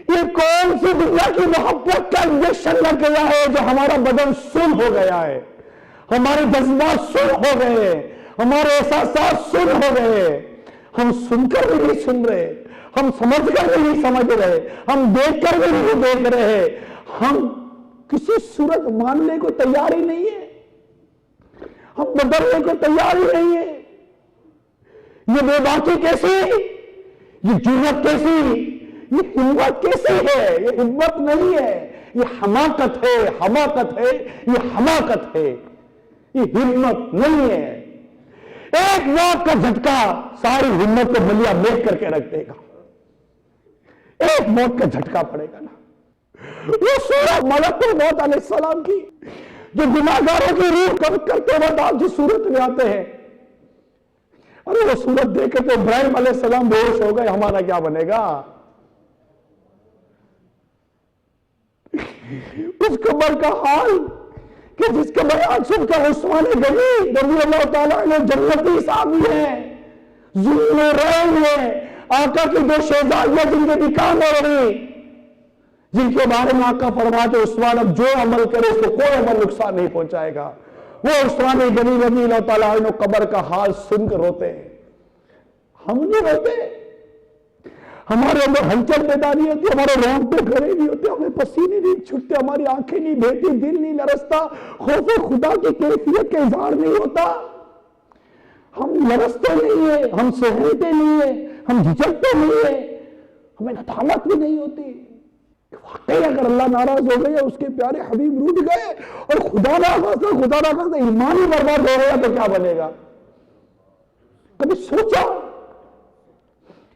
یہ کون سی دنیا کی محبت کا انجیکشن لگ گیا ہے جو ہمارا بدن سن ہو گیا ہے، ہمارے جذبات سن ہو گئے ہیں، ہمارے احساسات سن ہو گئے ہیں، ہم سن کر بھی نہیں سن رہے، ہم سمجھ کر بھی نہیں سمجھ رہے، ہم دیکھ کر بھی نہیں دیکھ رہے، ہم کسی صورت ماننے کو تیار ہی نہیں ہے، ہم بدلنے کو تیار ہی نہیں ہے۔ یہ بے باکی کیسی، یہ جرأت کیسی، یہ ہمت کیسی ہے؟ یہ ہمت نہیں ہے، یہ حماقت ہے، حماقت ہے، یہ حماقت ہے، یہ ہمت نہیں ہے۔ ایک موت کا جھٹکا ساری ہمت کو ملیا میٹ کر کے رکھ دے گا، ایک موت کا جھٹکا پڑے گا نا۔ وہ سورت ملک الموت علیہ السلام کی جو گناہ گاروں کی روح قبض کرتے وقت آپ جس صورت میں آتے ہیں، ارے وہ صورت دیکھ کے تو ابراہیم علیہ السلام بے ہوش ہو گئے، ہمارا کیا بنے گا؟ اس قبر کا حال کہ جس کے بیان سن کر عثمان غنی رضی اللہ تعالیٰ عنہ جنتی صحابی ہیں، ظلم رحم ہیں، آقا کی دو شہزادیاں جن کے نکاح ہو رہی، جن کے بارے میں آقا فرماتے عثمان اب جو عمل کرے اس کو کوئی عمل نقصان نہیں پہنچائے گا، وہ عثمان غنی رضی اللہ تعالیٰ عنہ قبر کا حال سن کر روتے ہیں. ہم نہیں روتے، ہمارے اندر ہلچل پیدا نہیں ہوتی، ہمارے رونگٹے کھڑے نہیں ہوتے، ہمیں پسینے نہیں چھوٹتے، ہماری آنکھیں نہیں بہتی، دل نہیں لرزتا، خوف خدا کی کیفیت کا اظہار نہیں ہوتا. ہم لرزتے نہیں ہیں، ہم سہلتے نہیں ہیں، ہم جھجکتے نہیں ہیں، ہمیں ندامت بھی نہیں ہوتی. واقعی اگر اللہ ناراض ہو گئے، اس کے پیارے حبیب روٹھ گئے اور خدا ناخواستہ ایمان ہی برباد ہو گیا تو کیا بنے گا؟ کبھی سوچا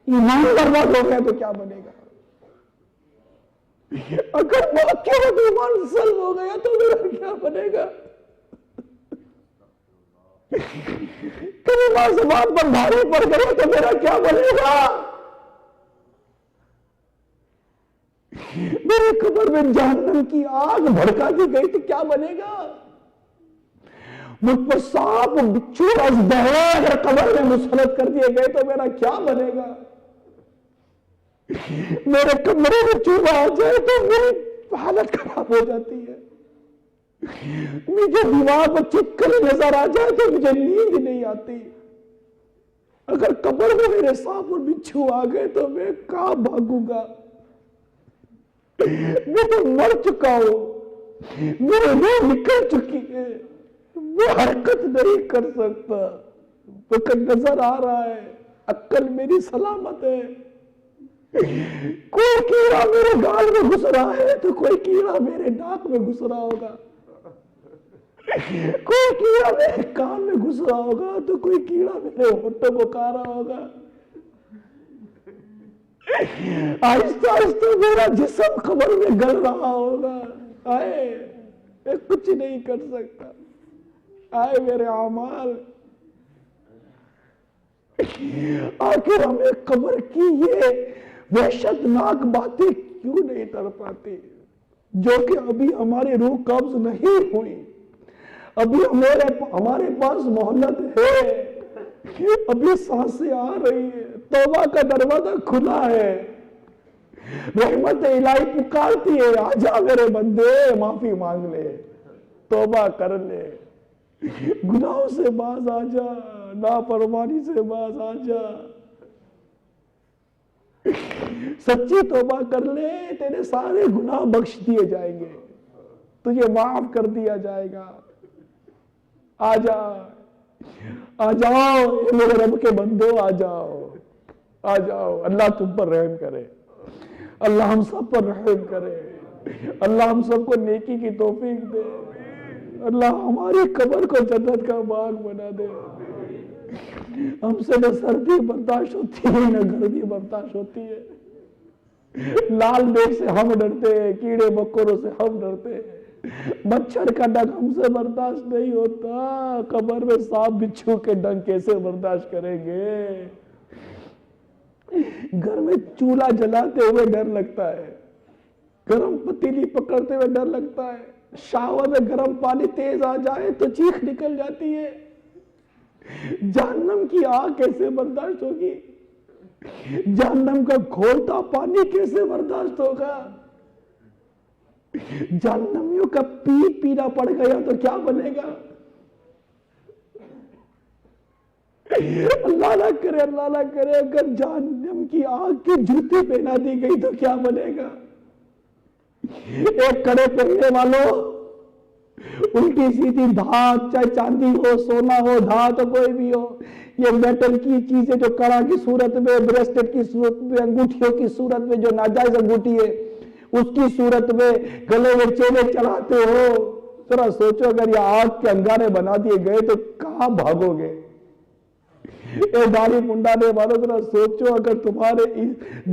ایمان برباد ہو گیا تو کیا بنے گا؟ اگر واقعی ایمان سلب ہو گیا تو میرا کیا بنے گا؟ کبھی زبان پر بھاری پڑ گیا تو میرا کیا بنے گا؟ میرے قبر میں جہنم کی آگ بھڑکا دی گئی تو کیا بنے گا؟ مجھ پر سانپ بچھو ازدہا اگر قبر میں مسلط کر دیے گئے تو میرا کیا بنے گا؟ میرے کمرے میں چوہا آ جائے تو میری حالت خراب ہو جاتی ہے، مجھے دیوار پر چپکلی نظر آ جائے تو مجھے نیند نہیں آتی. اگر قبر میں میرے سانپ اور بچھو آ گئے تو میں کہاں بھاگوں گا؟ میں تو مر چکا ہوں، میری روح نکل چکی ہے، میں حرکت نہیں کر سکتا. وقت نظر آ رہا ہے، عقل میری سلامت ہے. کوئی کیڑا میرے گال میں گھس رہا ہے تو کوئی کیڑا میرے ناک میں گھس رہا ہوگا، کوئی کیڑا میرے کان میں گھس رہا ہوگا تو کوئی کیڑا میرے ہونٹوں کو کھا رہا ہوگا. آہستہ آہستہ میرا جسم قبر میں گل رہا ہوگا. آئے میں کچھ نہیں کر سکتا. آئے میرے اعمال، آخر ہمیں قبر کی یہ وحشتناک باتیں کیوں نہیں تڑپاتی جو کہ ابھی ہماری روح قبض نہیں ہوئی؟ ابھی ہمارے پاس مہلت ہے، ابھی سانسیں آ رہی ہے، توبہ کا دروازہ کھلا ہے، رحمت الہی پکارتی ہے، آجا میرے بندے معافی مانگ لے، توبہ کر لے، گناہوں سے باز آ جا، نافرمانی سے باز آ جا، سچی توبہ کر لے، تیرے سارے گناہ بخش دیے جائیں گے، تجھے معاف کر دیا جائے گا. آ جاؤ میرے رب کے بندو، آ جاؤ. اللہ تم پر رحم کرے، اللہ ہم سب پر رحم کرے، اللہ ہم سب کو نیکی کی توفیق دے، اللہ ہماری قبر کو جنت کا باغ بنا دے. ہم سے نہ سردی برداشت ہوتی ہے نہ گرمی برداشت ہوتی ہے. لال میঘ سے ہم ڈرتے ہیں، کیڑے مکوڑوں سے ہم ڈرتے ہیں، مچھر کا ڈنگ ہم سے برداشت نہیں ہوتا. قبر میں سانپ بچھو کے ڈنگ کیسے برداشت کریں گے؟ گھر میں چولہا جلاتے ہوئے ڈر لگتا ہے، گرم پتیلی پکڑتے ہوئے ڈر لگتا ہے، شاور میں گرم پانی تیز آ جائے تو چیخ نکل جاتی ہے. جہنم کی آگ کیسے برداشت ہوگی؟ جہنم کا کھولتا پانی کیسے برداشت ہوگا؟ جہنمیوں کا پینا پڑ گیا تو کیا بنے گا؟ اللہ نہ کرے اگر جہنم کی آگ کے جوتے پہنا دی گئی تو کیا بنے گا؟ ایک کڑے پہننے والوں، الٹی سیدھی دھات، چاہے چاندی ہو، سونا ہو، دھات ہو، کوئی بھی ہو، یہ میٹل کی چیزیں جو کڑا کی صورت میں، بریسلیٹ کی صورت میں، انگوٹھیوں کی صورت میں، جو ناجائز انگوٹھی ہے اس کی صورت میں گلے میں چینے چڑھاتے ہو، ذرا سوچو اگر یہ آگ کے انگارے بنا دیے گئے تو کہاں بھاگو گے؟ اے داڑھی منڈانے والوں ذرا سوچو اگر تمہارے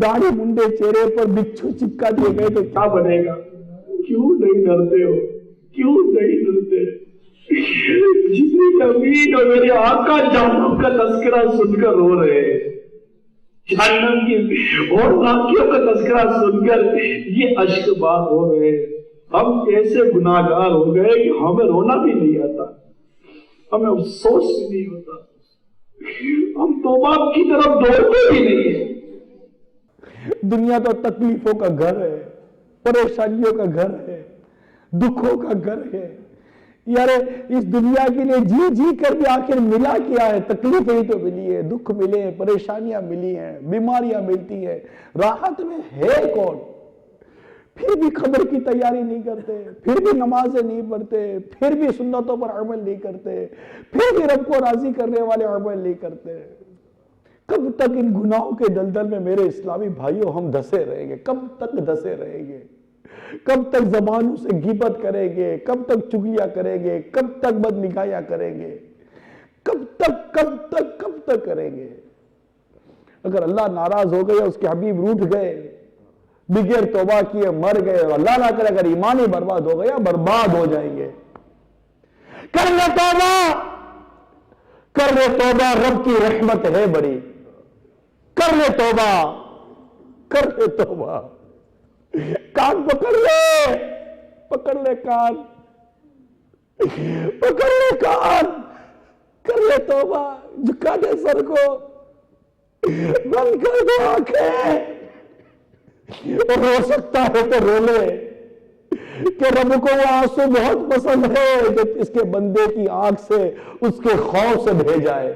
داڑھی منڈے چہرے پر بچھو چپکا دیے گئے تو کیا بنے گا؟ کیوں نہیں ڈرتے ہو؟ کیوں نہیں ڈرتے؟ جتنی امید اور میرے آقا جہنم کا تذکرہ سن کر رو رہے ہیں، جہنم کی اور واقعوں کا تذکرہ سن کر یہ اشک بار ہو رہے ہیں. ہم ایسے گناہگار ہو گئے کہ ہمیں رونا بھی نہیں آتا، ہمیں افسوس بھی نہیں ہوتا، ہم توبہ کی طرف دوڑتے بھی نہیں ہیں. دنیا تو تکلیفوں کا گھر ہے، پریشانیوں کا گھر ہے، دکھوں کا گھر ہے یار۔ اس دنیا کے لیے جی جی کر بھی آخر ملا کیا ہے؟ تکلیفیں ہی تو ملی ہے، دکھ ملے ہیں، پریشانیاں ملی ہیں، بیماریاں ملتی ہیں، راحت میں ہے کون؟ پھر بھی قبر کی تیاری نہیں کرتے، پھر بھی نمازیں نہیں پڑھتے، پھر بھی سنتوں پر عمل نہیں کرتے، پھر بھی رب کو راضی کرنے والے عمل نہیں کرتے۔ کب تک ان گناہوں کے دلدل میں میرے اسلامی بھائیوں ہم دھسے رہیں گے؟ کب تک دھسے رہیں گے؟ کب تک زبانوں سے غیبت کریں گے؟ کب تک چغلیاں کریں گے؟ کب تک بد نگاہیاں کریں گے؟ کب تک کریں گے؟ اگر اللہ ناراض ہو گئے، اس کے حبیب روٹھ گئے، بغیر توبہ کیے مر گئے، اللہ نہ کرے اگر ایمان ہی برباد ہو گیا، برباد ہو جائیں گے۔ کر لے توبہ، کر لے توبہ، رب کی رحمت ہے بڑی۔ کر لے توبہ، کر لے توبہ۔ کان پکڑ لے، پکڑ لے کان، پکڑ لے کان، کر لے توبہ۔ جھکا دے سر کو، بند کر دو آنکھیں، اور رو سکتا ہے تو رو لے کہ رب کو وہ آنسو بہت پسند ہے جو اس کے بندے کی آنکھ سے، اس کے خوف سے بہہ جائے۔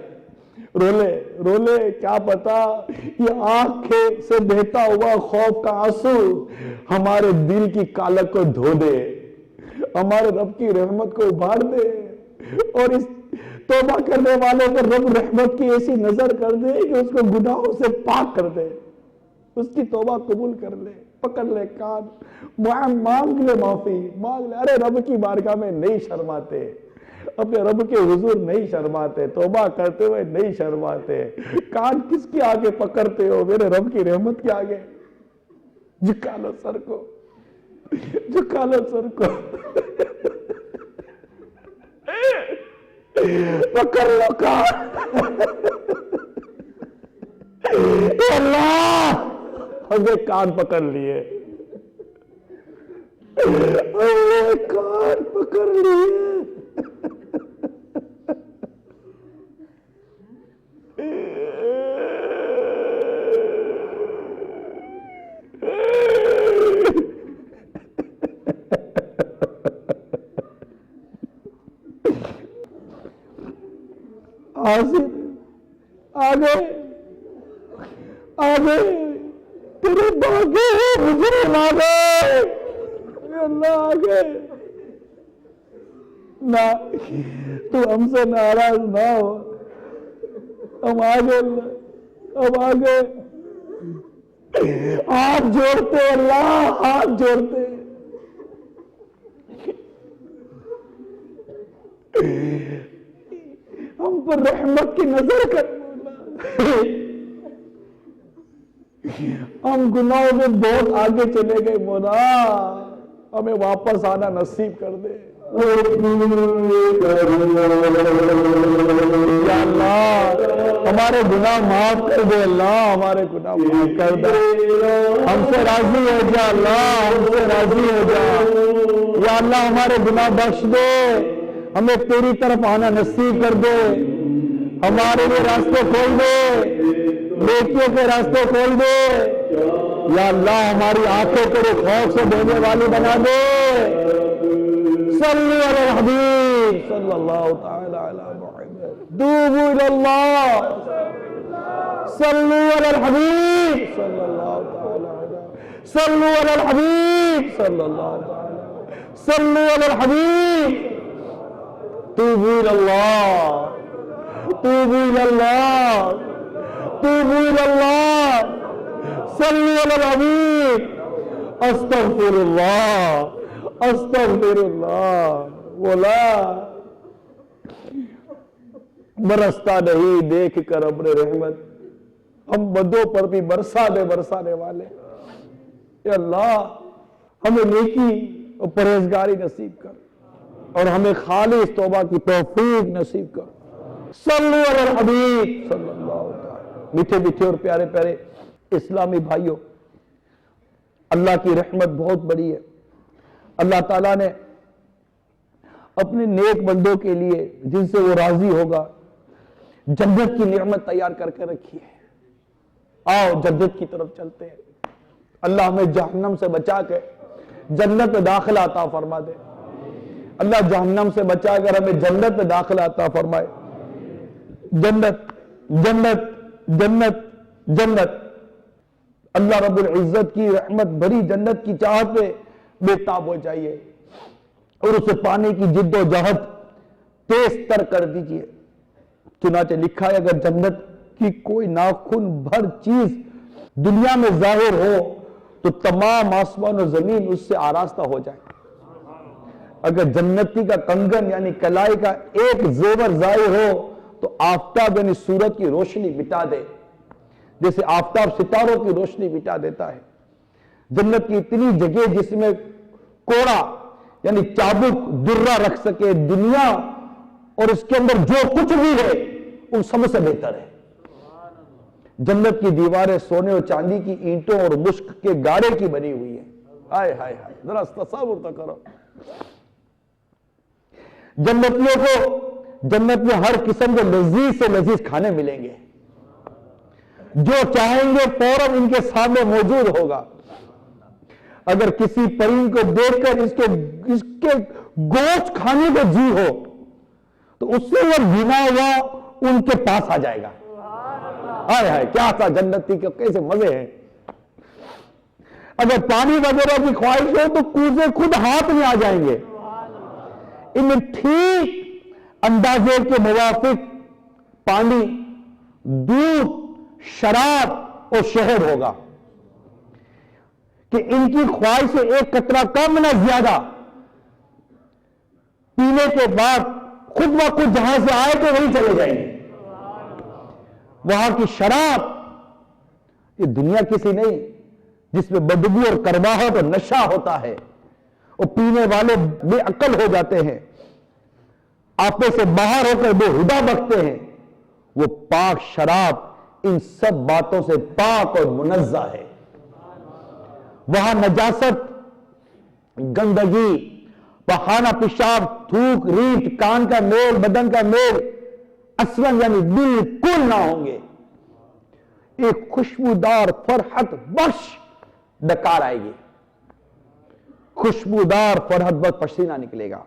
رو لے، رو لے، کیا پتا یہ آنکھ سے بہتا ہوا خوف کا آنسو ہمارے دل کی کالک کو دھو دے، ہمارے رب کی رحمت کو ابھار دے، اور اس توبہ کرنے والوں پر رب رحمت کی ایسی نظر کر دے کہ اس کو گناہوں سے پاک کر دے، اس کی توبہ قبول کر لے۔ پکڑ لے کان، مانگ لے معافی، مانگ لے۔ ارے رب کی بارگاہ میں نہیں شرماتے، اپنے رب کے حضور نہیں شرماتے، توبہ کرتے ہوئے نہیں شرماتے۔ کان کس کے آگے پکڑتے ہو؟ میرے رب کی رحمت کے آگے۔ جھکا لو سر کو، جھکا لو سر کو، پکڑ لو کان۔ اے اللہ، ہم نے کان پکڑ لیے، کان پکڑ لیے۔ آگے آگے تیرے باغے مجرم آگے، اللہ آگے نہ، تو ہم سے ناراض نہ ہو، ہم آگے، ہم آگے ہاتھ جوڑتے، اللہ ہاتھ جوڑتے، ہم پر رحمت کی نظر کر مولا۔ ہم گناہوں میں بہت آگے چلے گئے مولا، ہمیں واپس آنا نصیب کر دے یا اللہ۔ ہمارے گناہ معاف کر دے اللہ، ہمارے گناہ معاف کر دے، ہم سے راضی ہو جا اللہ، ہم سے راضی ہو جا یا اللہ۔ ہمارے گناہ بخش دے، ہمیں تیری طرف آنا نصیب کر دے، ہمارے لیے راستے کھول دے، نیکیوں کے راستے کھول دے یا اللہ۔ ہماری آنکھیں تیرے خوف سے دینے والی بنا دے۔ صلی علی الحبیب صلی اللہ تعالی علی محمد، توبوا الی اللہ، صلوا علی الحبیب صلی اللہ تعالی علی، صلوا علی الحبیب صلی اللہ تعالی، صلوا علی الحبیب۔ توبوا الی اللہ، توبوا الی اللہ، توبوا الی اللہ، صلوا علی الحبیب۔ استغفر اللہ، استغفر اللہ۔ مولا برستا نہیں دیکھ کر اپنے رحمت، ہم بدوں پر بھی برسا دے برسانے والے۔ اے اللہ ہمیں نیکی اور پرہیزگاری نصیب کر، اور ہمیں خالص توبہ کی توفیق نصیب کر۔ صلو علی الحبیب صلی اللہ تعالی۔ میٹھے میٹھے اور پیارے پیارے اسلامی بھائیوں، اللہ کی رحمت بہت بڑی ہے۔ اللہ تعالیٰ نے اپنے نیک بندوں کے لیے جن سے وہ راضی ہوگا جنت کی نعمت تیار کر کے رکھی ہے۔ آؤ جنت کی طرف چلتے ہیں۔ اللہ ہمیں جہنم سے بچا کے جنت میں داخلہ عطا فرما دے. اللہ جہنم سے بچا کر ہمیں جنت میں داخلہ عطا فرمائے. جنت جنت جنت جنت. اللہ رب العزت کی رحمت بھری جنت کی چاہت پہ بے تاب ہو جائیے اور اسے پانے کی جد و جہد تیز تر کر دیجئے. چنانچہ لکھا ہے اگر جنت کی کوئی ناخن بھر چیز دنیا میں ظاہر ہو تو تمام آسمان و زمین اس سے آراستہ ہو جائے. اگر جنتی کا کنگن یعنی کلائی کا ایک زیور ظاہر ہو تو آفتاب یعنی سورج کی روشنی مٹا دے جیسے آفتاب ستاروں کی روشنی مٹا دیتا ہے. جنت کی اتنی جگہ جس میں کوڑا یعنی چابک درہ رکھ سکے دنیا اور اس کے اندر جو کچھ بھی ہے ان سب سے بہتر ہے. جنت کی دیواریں سونے اور چاندی کی اینٹوں اور مشک کے گارے کی بنی ہوئی ہیں. ہائے ہائے ہائے ذرا تصور تو کرو. جنتیوں کو جنت میں ہر قسم کے لذیذ سے لذیذ کھانے ملیں گے. جو چاہیں گے فوراً ان کے سامنے موجود ہوگا. اگر کسی پرند کو دیکھ کر اس کے گوشت کھانے کو جی ہو تو اس سے وہ بھینا ہوا ان کے پاس آ جائے گا. ہائے ہائے کیا تھا جنتی کے کیسے مزے ہیں. اگر پانی وغیرہ کی خواہش ہو تو کوزے خود ہاتھ میں آ جائیں گے. ان میں ٹھیک اندازے کے موافق پانی دودھ شراب اور شہد ہوگا کہ ان کی خواہش سے ایک قطرہ کم نہ زیادہ پینے کے بعد خود بخود جہاں سے آئے تو وہیں چلے جائیں گے. وہاں کی شراب یہ دنیا کسی نہیں جس میں بدبو اور کرواہٹ اور نشہ ہوتا ہے اور پینے والے بے عقل ہو جاتے ہیں آپے سے باہر ہو کر بے ہدا بکتے ہیں. وہ پاک شراب ان سب باتوں سے پاک اور منزہ ہے. وہاں نجاست گندگی پخانہ پیشاب تھوک ریٹ کان کا میل بدن کا میل اصلاً یعنی بالکل نہ ہوں گے. ایک خوشبودار فرحت بخش ڈکار آئے گی. خوشبودار فرحت بخش پسینہ نکلے گا.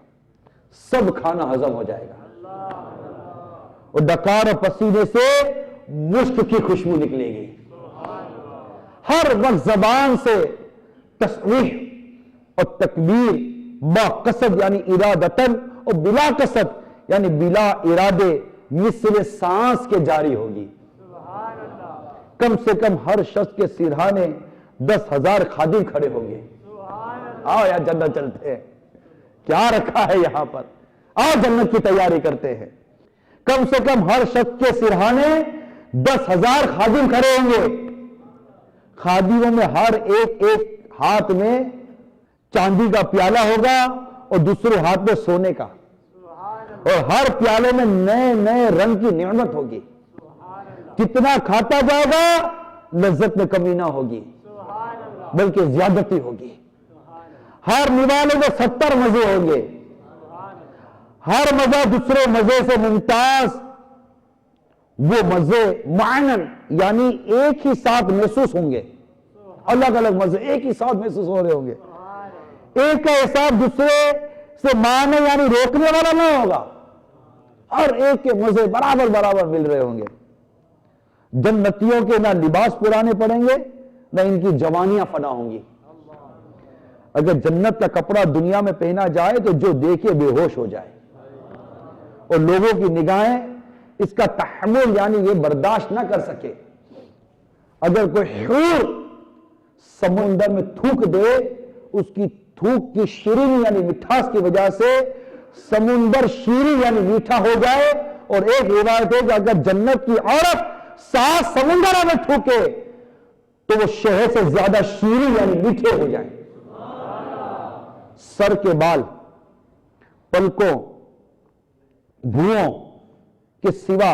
سب کھانا ہضم ہو جائے گا اور ڈکار اور پسینے سے مشک کی خوشبو نکلے گی. ہر وقت زبان سے تصریح اور تکبیر با قصد یعنی ارادتن اور بلا قصد یعنی بلا ارادے مثل سانس کے جاری ہوگی. کم سے کم ہر شخص کے سرہانے 10,000 خادم کھڑے ہوں گے. آؤ یار جنت چلتے ہیں. کیا رکھا ہے یہاں پر؟ آؤ جنت کی تیاری کرتے ہیں. کم سے کم ہر شخص کے سرہانے 10,000 خادم کھڑے ہوں گے. خادموں میں ہر ایک ہاتھ میں چاندی کا پیالہ ہوگا اور دوسرے ہاتھ میں سونے کا اور ہر پیالے میں نئے نئے رنگ کی نعمت ہوگی. کتنا کھاتا جائے گا لذت میں کمی نہ ہوگی بلکہ زیادتی ہوگی. ہر نوالے میں 70 مزے ہوں گے. ہر مزہ دوسرے مزے سے ممتاز. وہ مزے معنن یعنی ایک ہی ساتھ محسوس ہوں گے. الگ الگ مزے ایک ہی ساتھ محسوس ہو رہے ہوں گے. ایک کا احساس دوسرے سے معنی یعنی روکنے والا نہ ہوگا. ہر ایک کے مزے برابر برابر مل رہے ہوں گے. جنتیوں کے نہ لباس پرانے پڑیں گے نہ ان کی جوانیاں فنا ہوں گی. اگر جنت کا کپڑا دنیا میں پہنا جائے تو جو دیکھے بے ہوش ہو جائے اور لوگوں کی نگاہیں اس کا تحمل یعنی یہ برداشت نہ کر سکے. اگر کوئی حور سمندر میں تھوک دے اس کی تھوک کی شیرینی یعنی مٹھاس کی وجہ سے سمندر شیریں یعنی میٹھا ہو جائے. اور ایک روایت ہے کہ اگر جنت کی عورت 7 سمندروں میں تھوکے تو وہ شہد سے زیادہ شیریں یعنی میٹھے ہو جائیں. سر کے بال پلکوں بھوؤں کے سوا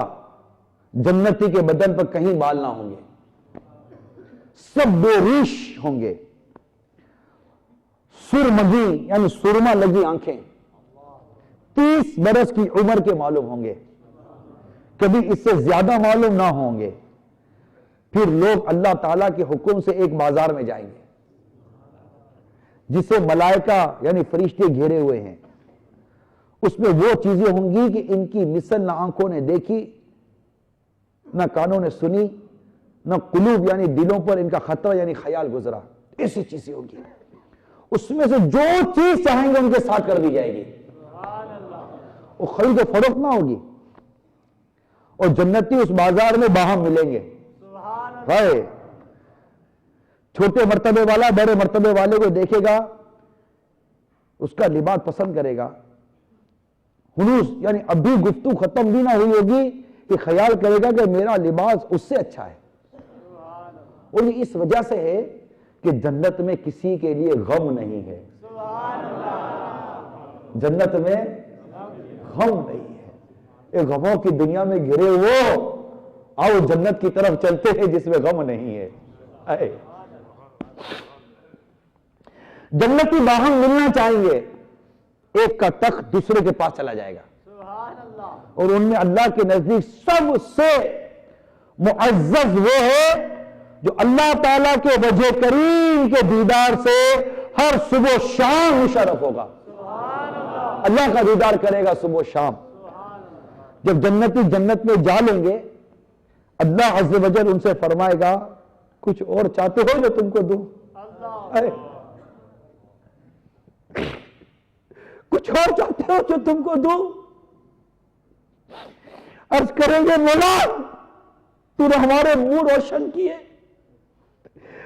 جنتی کے بدن پر کہیں بال نہ ہوں گے. سب بے ریش ہوں گے. سرمگی یعنی سرما لگی آنکھیں 30 برس کی عمر کے معلوم ہوں گے. کبھی اس سے زیادہ معلوم نہ ہوں گے. پھر لوگ اللہ تعالیٰ کے حکم سے ایک بازار میں جائیں گے. جسے ملائکہ یعنی فرشتے گھیرے ہوئے ہیں، اس میں وہ چیزیں ہوں گی کہ ان کی مثل نہ آنکھوں نے دیکھی، نہ کانوں نے سنی، نہ قلوب یعنی دلوں پر ان کا خطرہ یعنی خیال گزرا. ایسی چیزیں ہوں گی، اس میں سے جو چیز چاہیں گے ان کے ساتھ کر دی جائے گی. وہ خرید و فروخت نہ ہوگی، اور جنتی اس بازار میں باہم ملیں گے. ہائے، چھوٹے مرتبے والا بڑے مرتبے والے کو دیکھے گا، اس کا لباس پسند کرے گا. ہنوز یعنی ابھی گفتگو ختم بھی نہ ہوئی ہوگی کہ خیال کرے گا کہ میرا لباس اس سے اچھا ہے. اور یہ اس وجہ سے ہے کہ جنت میں کسی کے لیے غم نہیں ہے. جنت میں غم نہیں ہے. یہ غموں کی دنیا میں گھرے ہوئے آؤ جنت کی طرف چلتے ہیں جس میں غم نہیں ہے. اے جنتی باہم ملنا چاہیں گے، ایک کا تخت دوسرے کے پاس چلا جائے گا، اور ان میں اللہ کے نزدیک سب سے معزز وہ ہے جو اللہ تعالیٰ کے وجہ کریم کے دیدار سے ہر صبح و شام مشرف ہوگا. اللہ کا دیدار کرے گا صبح و شام. جب جنتی جنت میں جا لیں گے، اللہ عز و جل ان سے فرمائے گا کچھ اور چاہتے ہو جو تم کو دوں؟ کچھ اور چاہتے ہو جو تم کو دوں؟ عرض کریں گے مولا تو نے ہمارے منہ روشن کیے،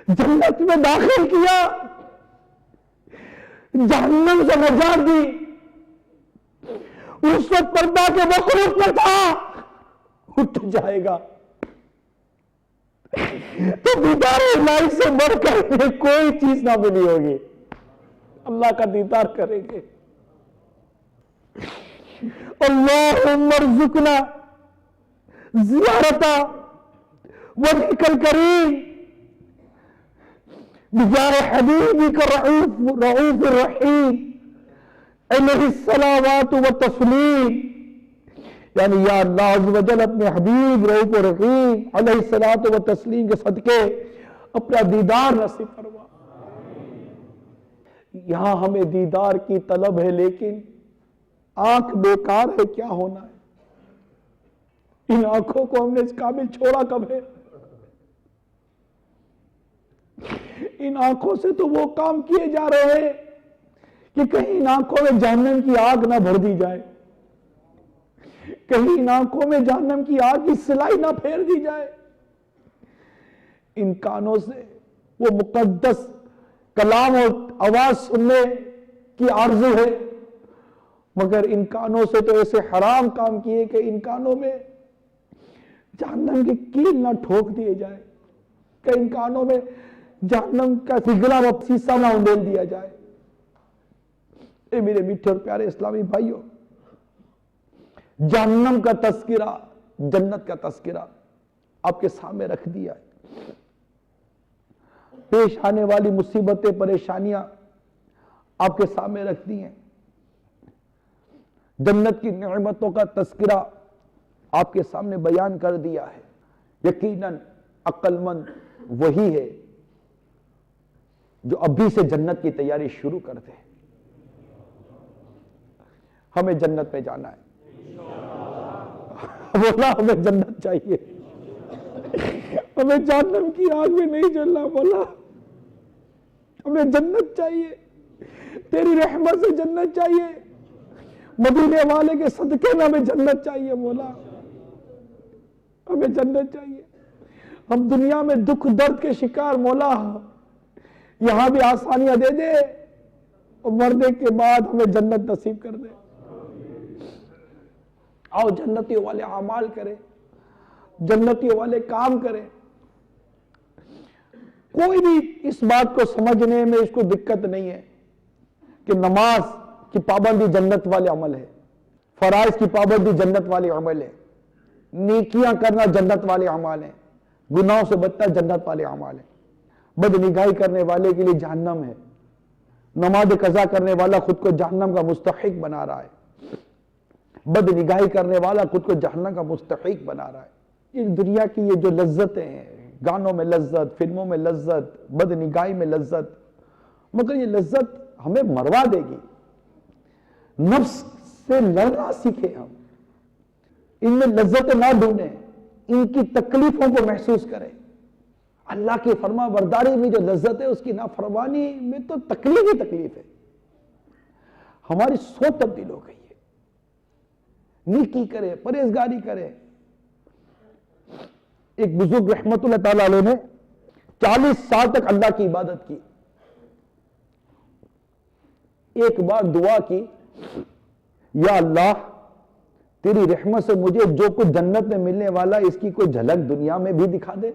جنت میں داخل کیا، جہنم سے نجات دی. اس وقت پردہ کے مخلوق میں تھا، اٹھ جائے گا. تو دیدار الہی سے بڑھ کر کوئی چیز نہ ملی ہوگی. اللہ کا دیدار کریں گے. اللہم ارزقنا زیارتا وجہک الکریم بجاہ حبیبک الرؤوف الرحیم علیہ الصلاوات والتسلیم. یعنی یا اللہ عز و جل اپنے حبیب رؤوف الرحیم علیہ الصلاۃ والتسلیم کے صدقے اپنا دیدار نصیب فرما. یہاں ہمیں دیدار کی طلب ہے، لیکن آنکھ بیکار ہے، کیا ہونا ہے؟ ان آنکھوں کو ہم نے اس قابل چھوڑا کب ہے؟ ان آنکھوں سے تو وہ کام کیے جا رہے ہیں کہ کہیں ان آنکھوں میں جہنم کی آگ نہ بھر دی جائے، کہیں ان آنکھوں میں جہنم کی آگ کی سلائی نہ پھیر دی جائے. ان کانوں سے وہ مقدس کلام اور آواز سننے کی آرزو ہے، مگر ان کانوں سے تو ایسے حرام کام کیے کہ ان کانوں میں جہنم کی کیل نہ ٹھوک دیے جائے، کہ ان کانوں میں جہنم کا سگلا و سیسا نہ اندیل دیا جائے. اے میرے میٹھے اور پیارے اسلامی بھائیوں، جہنم کا تذکرہ، جنت کا تذکرہ آپ کے سامنے رکھ دیا ہے. پیش آنے والی مصیبتیں، پریشانیاں آپ کے سامنے رکھ دی ہیں. جنت کی نعمتوں کا تذکرہ آپ کے سامنے بیان کر دیا ہے. یقیناً عقل مند وہی ہے جو ابھی سے جنت کی تیاری شروع کر دے. ہمیں جنت میں جانا ہے. بولا ہمیں جنت چاہیے، ہمیں جہنم کی آگ میں نہیں جلنا. بولا ہمیں جنت چاہیے، تیری رحمت سے جنت چاہیے، مدینے والے کے صدقے میں ہمیں جنت چاہیے. مولا ہمیں جنت چاہیے. ہم دنیا میں دکھ درد کے شکار، مولا یہاں بھی آسانیاں دے دے اور مرنے کے بعد ہمیں جنت نصیب کر دے. آؤ جنتیوں والے اعمال کریں، جنتیوں والے کام کریں. کوئی بھی اس بات کو سمجھنے میں اس کو دقت نہیں ہے کہ نماز کی پابندی جنت والے عمل ہے، فرائض کی پابندی جنت والے عمل ہے، نیکیاں کرنا جنت والے اعمال ہیں، گناہوں سے بچنا جنت والے اعمال ہیں. بد نگاہی کرنے والے کے لیے جہنم ہے. نماز قضا کرنے والا خود کو جہنم کا مستحق بنا رہا ہے. بد نگاہی کرنے والا خود کو جہنم کا مستحق بنا رہا ہے. یہ دنیا کی یہ جو لذتیں ہیں، گانوں میں لذت، فلموں میں لذت، بد نگاہی میں لذت، مگر یہ لذت ہمیں مروا دے گی. نفس سے لڑنا سیکھیں ہم, ان میں لذت نہ ڈھونڈیں, ان کی تکلیفوں کو محسوس کریں. اللہ کی فرما برداری میں جو لذت ہے اس کی نافرمانی میں تو تکلیف ہی تکلیف ہے. ہماری سوچ تبدیل ہو گئی ہے. نیکی کرے, پرہیزگاری کرے. ایک بزرگ رحمت اللہ تعالی علیہ نے 40 سال تک اللہ کی عبادت کی. ایک بار دعا کی, یا اللہ تیری رحمت سے مجھے جو کچھ جنت میں ملنے والا اس کی کوئی جھلک دنیا میں بھی دکھا دے.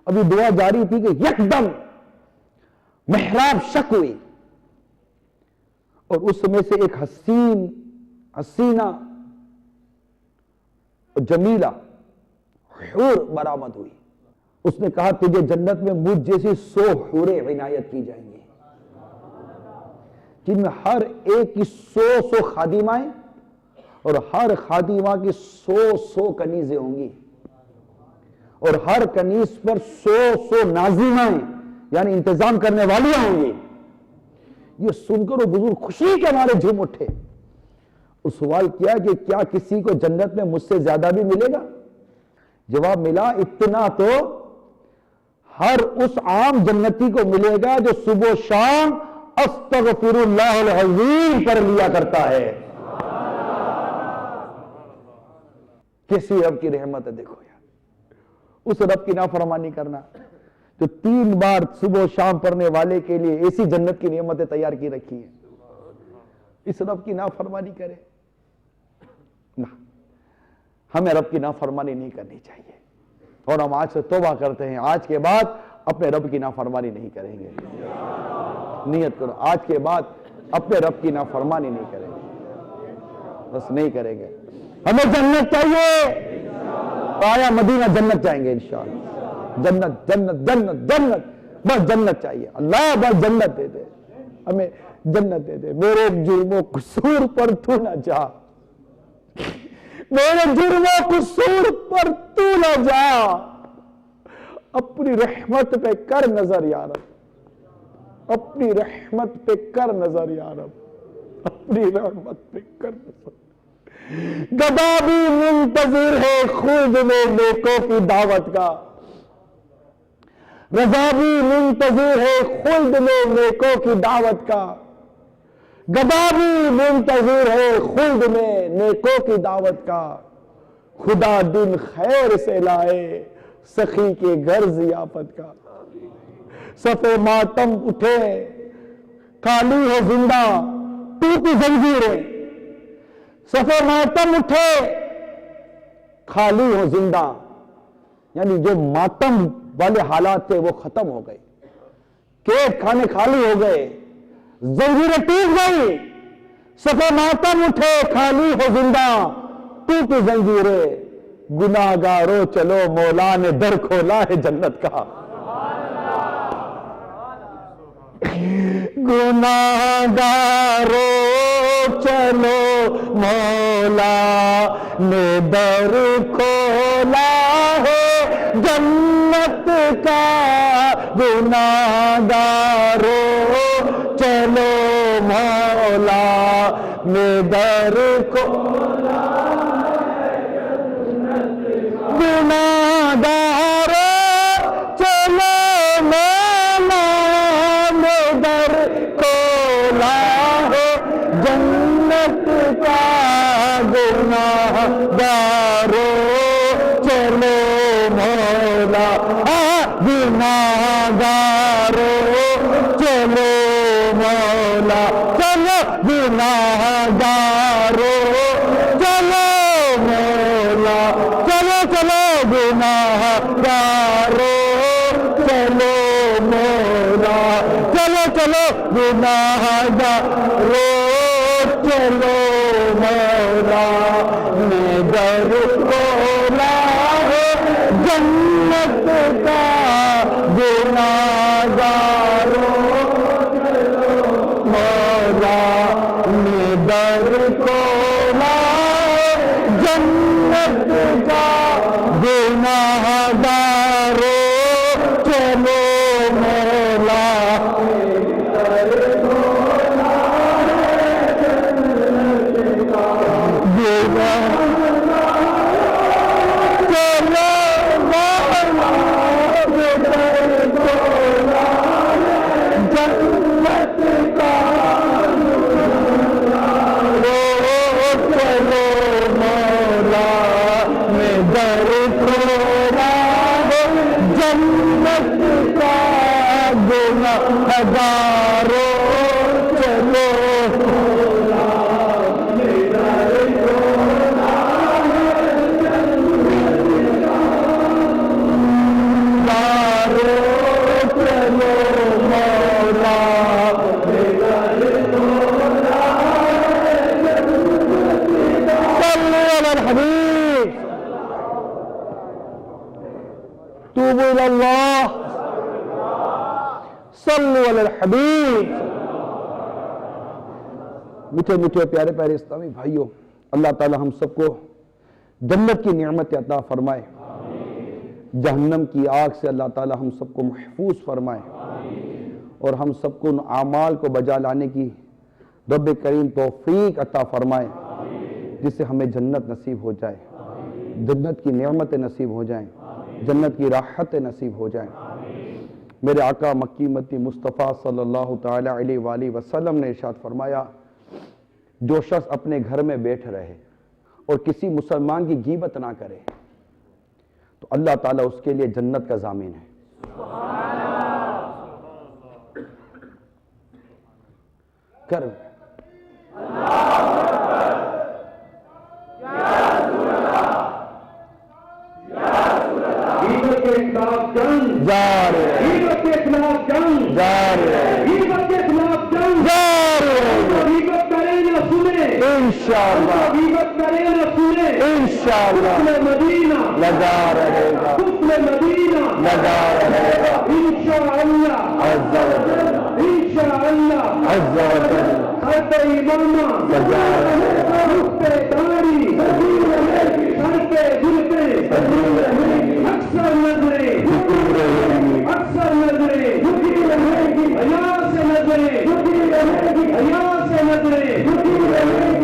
ابھی دعا جاری تھی کہ یکدم محراب شک ہوئی, اور اس میں سے ایک حسینہ اور جمیلہ حور برآمد ہوئی. اس نے کہا تجھے جنت میں مجھ جیسی 100 حوریں عنایت کی جائیں گی, جن میں ہر ایک کی 100 خادمائیں اور ہر خادمہ کی 100 کنیزیں ہوں گی, اور ہر کنیز پر 100 ناظمائیں یعنی انتظام کرنے والیاں ہوں گی. یہ سن کر وہ بزرگ خوشی کے مارے جھوم اٹھے. اس سوال کیا کہ کیا کسی کو جنت میں مجھ سے زیادہ بھی ملے گا؟ جواب ملا اتنا تو ہر اس عام جنتی کو ملے گا جو صبح و شام استغفر اللہ العظیم پڑھ لیا کرتا ہے. کیسی رب کی رحمت ہے دیکھو یار. اس رب کی نافرمانی کرنا جو 3 بار صبح و شام پڑھنے والے کے لیے ایسی جنت کی نعمتیں تیار کی رکھی ہیں, اس رب کی نافرمانی کرے نہ. ہمیں رب کی نافرمانی نہیں کرنی چاہیے, اور ہم آج سے توبہ کرتے ہیں آج کے بعد اپنے رب کی نافرمانی نہیں کریں گے. نیت کرو آج کے بعد اپنے رب کی نافرمانی نہیں کریں گے, بس نہیں کریں گے. ہمیں جنت چاہیے, آیا مدینہ جنت جائیں گے انشاءاللہ. جنت جنت جنت جنت, بس جنت چاہیے. اللہ بس جنت دے دے, ہمیں جنت دے دے. میرے جرم و قصور پر تو نہ جا, میرے جرم و قصور پر تو نہ جا, اپنی رحمت پہ کر نظر یا رب, اپنی رحمت پہ کر نظر یا رب, اپنی رحمت پہ کر نظر. گدا بھی منتظر ہے خود میں نیکوں کی دعوت کا, رضا بھی منتظر ہے خلد میں نیکوں کی دعوت کا. گدا بھی منتظر ہے خلد میں نیکوں کی دعوت کا. خدا دن خیر سے لائے سخی کے گھر ضیافت کا. صفے ماتم اٹھے خالی ہے زندہ ٹوٹی زنجیریں. صفے ماتم اٹھے خالی ہو زندہ, یعنی جو ماتم والے حالات تھے وہ ختم ہو گئے, کیک کھانے خالی ہو گئے, زنجیریں ٹوٹ گئی. صفے ماتم اٹھے خالی ہو زندہ ٹوٹی زنجیریں. گناہگارو چلو مولا نے در کھولا ہے جنت کا. گناہگارو چلو مولا نے در کھولا ہے جنت کا. گناہگارو چلو مولا نے در کھولا ہے جنت کا. گناہگارو چلو مولا نے در کھولا ہے جنت کا. گناہگارو چلو مولا, گناہگارو چلو مولا, چلو گناہگارو چلو مولا, چلو چلو گناہگارو چلو مولا, چلو چلو گناہگارو چلو مولا نے در کھولا ہے جنت کا. گناہگارو چلو مولا نے در کھولا ہے جنت کا. گناہگارو میٹھے میٹھے پیارے پیارے اسلامی بھائیوں، اللہ تعالی ہم سب کو جنت کی نعمت عطا فرمائے، جہنم کی آگ سے اللہ تعالی ہم سب کو محفوظ فرمائے، اور ہم سب کو ان اعمال کو بجا لانے کی رب کریم توفیق عطا فرمائے جس سے ہمیں جنت نصیب ہو جائے، جنت کی نعمتیں نصیب ہو جائیں، جنت کی راحتیں نصیب ہو جائیں۔ میرے آقا مکی مدنی مصطفیٰ صلی اللہ تعالی علیہ وآلہ وسلم نے ارشاد فرمایا، جو شخص اپنے گھر میں بیٹھ رہے اور کسی مسلمان کی غیبت نہ کرے تو اللہ تعالیٰ اس کے لیے جنت کا ضامن ہے۔ کر غیبت کے خلاف جنگ جاری رہے، غیبت کے خلاف جنگ جاری رہے، غیبت کے خلاف جنگ جاری رہے، غیبت کرے نہ سنے، انشاءاللہ غیبت کرے نہ سنے، انشاءاللہ حسن مدینہ لگا رہے گا، حسن مدینہ لگا رہے گا، انشاءاللہ عز و جل، انشاءاللہ عز و جل خط امامہ لگا رہے گا، رخ داری سر پہ زلفیں اکثر نظریں اکثر نظریں حیا سے نظریں حیا سے نظریں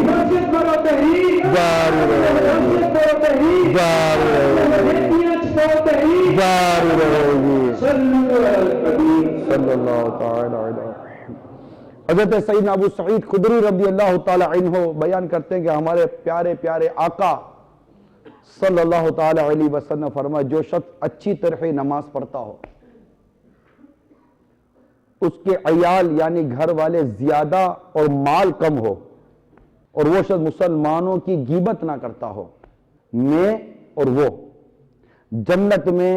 مسجد برو تحریک جاری رہے گا، مسجد برو تحریک جاری رہے گا، نیتیاں چھپو تحریک جاری رہے گی، صلو علی الحبیب صلی اللہ تعالی علیہ۔ حضرت سیدنا ابو سعید خدری رضی اللہ تعالی عنہ بیان کرتے ہیں کہ ہمارے پیارے پیارے آقا صلی اللہ تعالی علیہ وسلم فرمایا، جو شخص اچھی طرح نماز پڑھتا ہو، اس کے عیال یعنی گھر والے زیادہ اور مال کم ہو، اور وہ شخص مسلمانوں کی غیبت نہ کرتا ہو، میں اور وہ جنت میں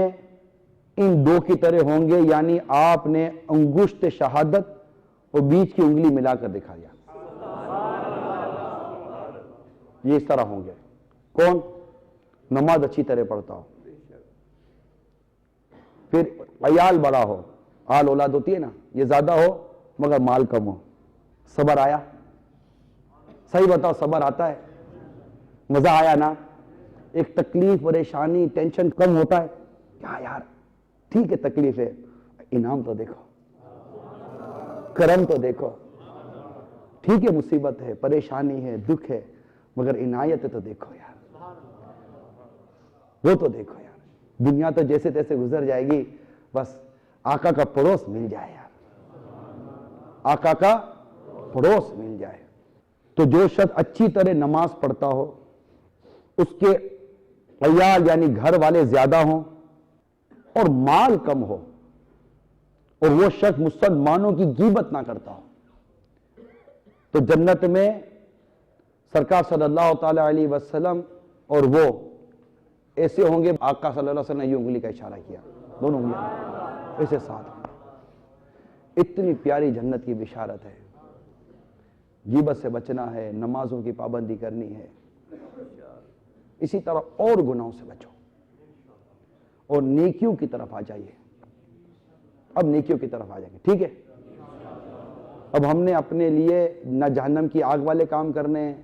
ان دو کی طرح ہوں گے، یعنی آپ نے انگشت شہادت اور بیچ کی انگلی ملا کر دکھا دیا، یہ اس طرح ہوں گے۔ کون؟ نماز اچھی طرح پڑھتا ہو، پھر عیال بڑا ہو، آل اولاد ہوتی ہے نا، یہ زیادہ ہو مگر مال کم ہو۔ صبر آیا؟ صحیح بتاؤ، صبر آتا ہے؟ مزہ آیا نا؟ ایک تکلیف، پریشانی، ٹینشن کم ہوتا ہے کیا یار؟ ٹھیک ہے تکلیف ہے، انعام تو دیکھو، کرم تو دیکھو، ٹھیک ہے مصیبت ہے، پریشانی ہے، دکھ ہے، مگر عنایت ہے تو دیکھو یار، وہ تو دیکھو یار۔ دنیا تو جیسے تیسے گزر جائے گی، بس آقا کا پڑوس مل جائے یار، آقا کا پڑوس مل جائے۔ تو جو شخص اچھی طرح نماز پڑھتا ہو، اس کے عیال یعنی گھر والے زیادہ ہوں اور مال کم ہو، اور وہ شخص مسلمانوں کی غیبت نہ کرتا ہو، تو جنت میں سرکار صلی اللہ تعالی علیہ وسلم اور وہ ایسے ہوں گے۔ آقا صلی اللہ علیہ وسلم نے یہ انگلی کا اشارہ کیا، دونوں انگلیاں ایسے ساتھ۔ اتنی پیاری جنت کی بشارت ہے۔ غیبت سے بچنا ہے، نمازوں کی پابندی کرنی ہے، اسی طرح اور گناہوں سے بچو اور نیکیوں کی طرف آ جائیے۔ اب نیکیوں کی طرف آ جائیں گے، ٹھیک ہے؟ اب ہم نے اپنے لیے نہ جہنم کی آگ والے کام کرنے ہیں،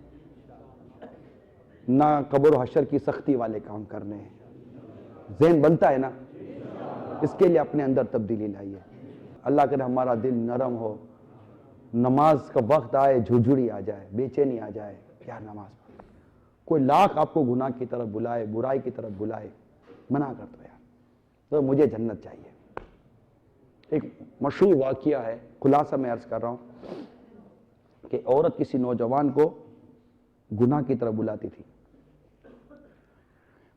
نہ قبر و حشر کی سختی والے کام کرنے ہیں۔ ذہن بنتا ہے نا؟ اس کے لیے اپنے اندر تبدیلی لائیے۔ اللہ کرے ہمارا دل نرم ہو، نماز کا وقت آئے جھرجھری آ جائے، بے چینی آ جائے، یار نماز پڑھ۔ کوئی لاکھ آپ کو گناہ کی طرف بلائے، برائی کی طرف بلائے، منع کر دو یار، تو مجھے جنت چاہیے۔ ایک مشہور واقعہ ہے، خلاصہ میں عرض کر رہا ہوں کہ عورت کسی نوجوان کو گناہ کی طرف بلاتی تھی،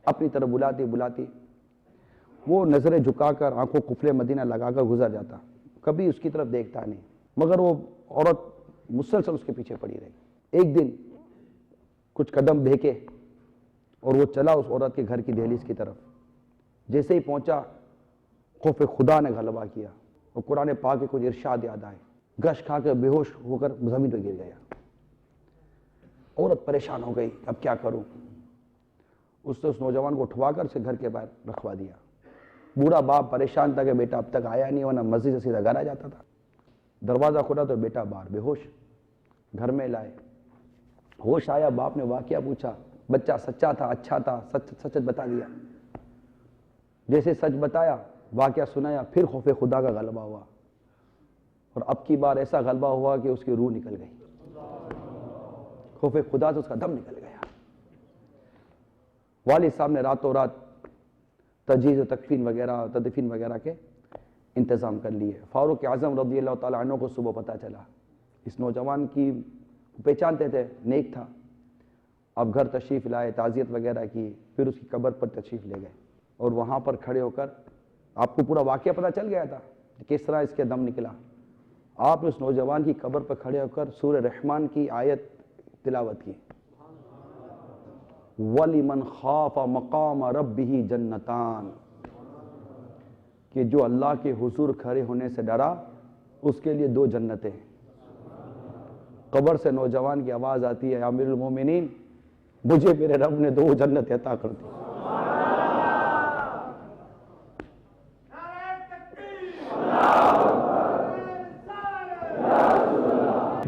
اپنی طرف بلاتی وہ نظریں جھکا کر، آنکھوں قفل مدینہ لگا کر گزر جاتا، کبھی اس کی طرف دیکھتا نہیں، مگر وہ عورت مسلسل اس کے پیچھے پڑی رہی۔ ایک دن کچھ قدم بھیکے اور وہ چلا اس عورت کے گھر کی دہلیز کی طرف۔ جیسے ہی پہنچا، خوف خدا نے غلبہ کیا اور قرآن پاک کے کچھ ارشاد یاد آئے، گش کھا کے بے ہوش ہو کر زمین پہ گر گیا۔ عورت پریشان ہو گئی، اب کیا کروں؟ اس نے اس نوجوان کو اٹھوا کر اسے گھر کے باہر رکھوا دیا۔ بوڑھا باپ پریشان تھا کہ بیٹا اب تک آیا نہیں، ورنہ مسجد سے سیدھا گھر آ جاتا تھا۔ دروازہ کھلا تو بیٹا باہر بے ہوش، گھر میں لائے، ہوش آیا، باپ نے واقعہ پوچھا، بچہ سچا تھا، اچھا تھا، سچ بتا دیا۔ جیسے سچ بتایا، واقعہ سنایا، پھر خوف خدا کا غلبہ ہوا، اور اب کی بار ایسا غلبہ ہوا کہ اس کی روح نکل گئی، خوف خدا سے اس کا دم نکل گیا۔ والد صاحب نے راتوں رات تجہیز و تکفین وغیرہ، تدفین وغیرہ کے انتظام کر لیے۔ فاروق اعظم رضی اللہ تعالیٰ عنہ کو صبح پتہ چلا، اس نوجوان کی پہچانتے تھے، نیک تھا، اب گھر تشریف لائے، تعزیت وغیرہ کی، پھر اس کی قبر پر تشریف لے گئے، اور وہاں پر کھڑے ہو کر آپ کو پورا واقعہ پتہ چل گیا تھا کہ کس طرح اس کے دم نکلا۔ آپ نے اس نوجوان کی قبر پر کھڑے ہو کر سورہ رحمان کی آیت تلاوت کی، وَلِمَنْ خَافَ مَقَامَ رَبِّهِ جَنَّتَانِ، کہ جو اللہ کے حضور کھڑے ہونے سے ڈرا اس کے لیے 2 جنتیں ہیں۔ قبر سے نوجوان کی آواز آتی ہے، امیر المومنین مجھے میرے رب نے 2 جنت عطا کر دی۔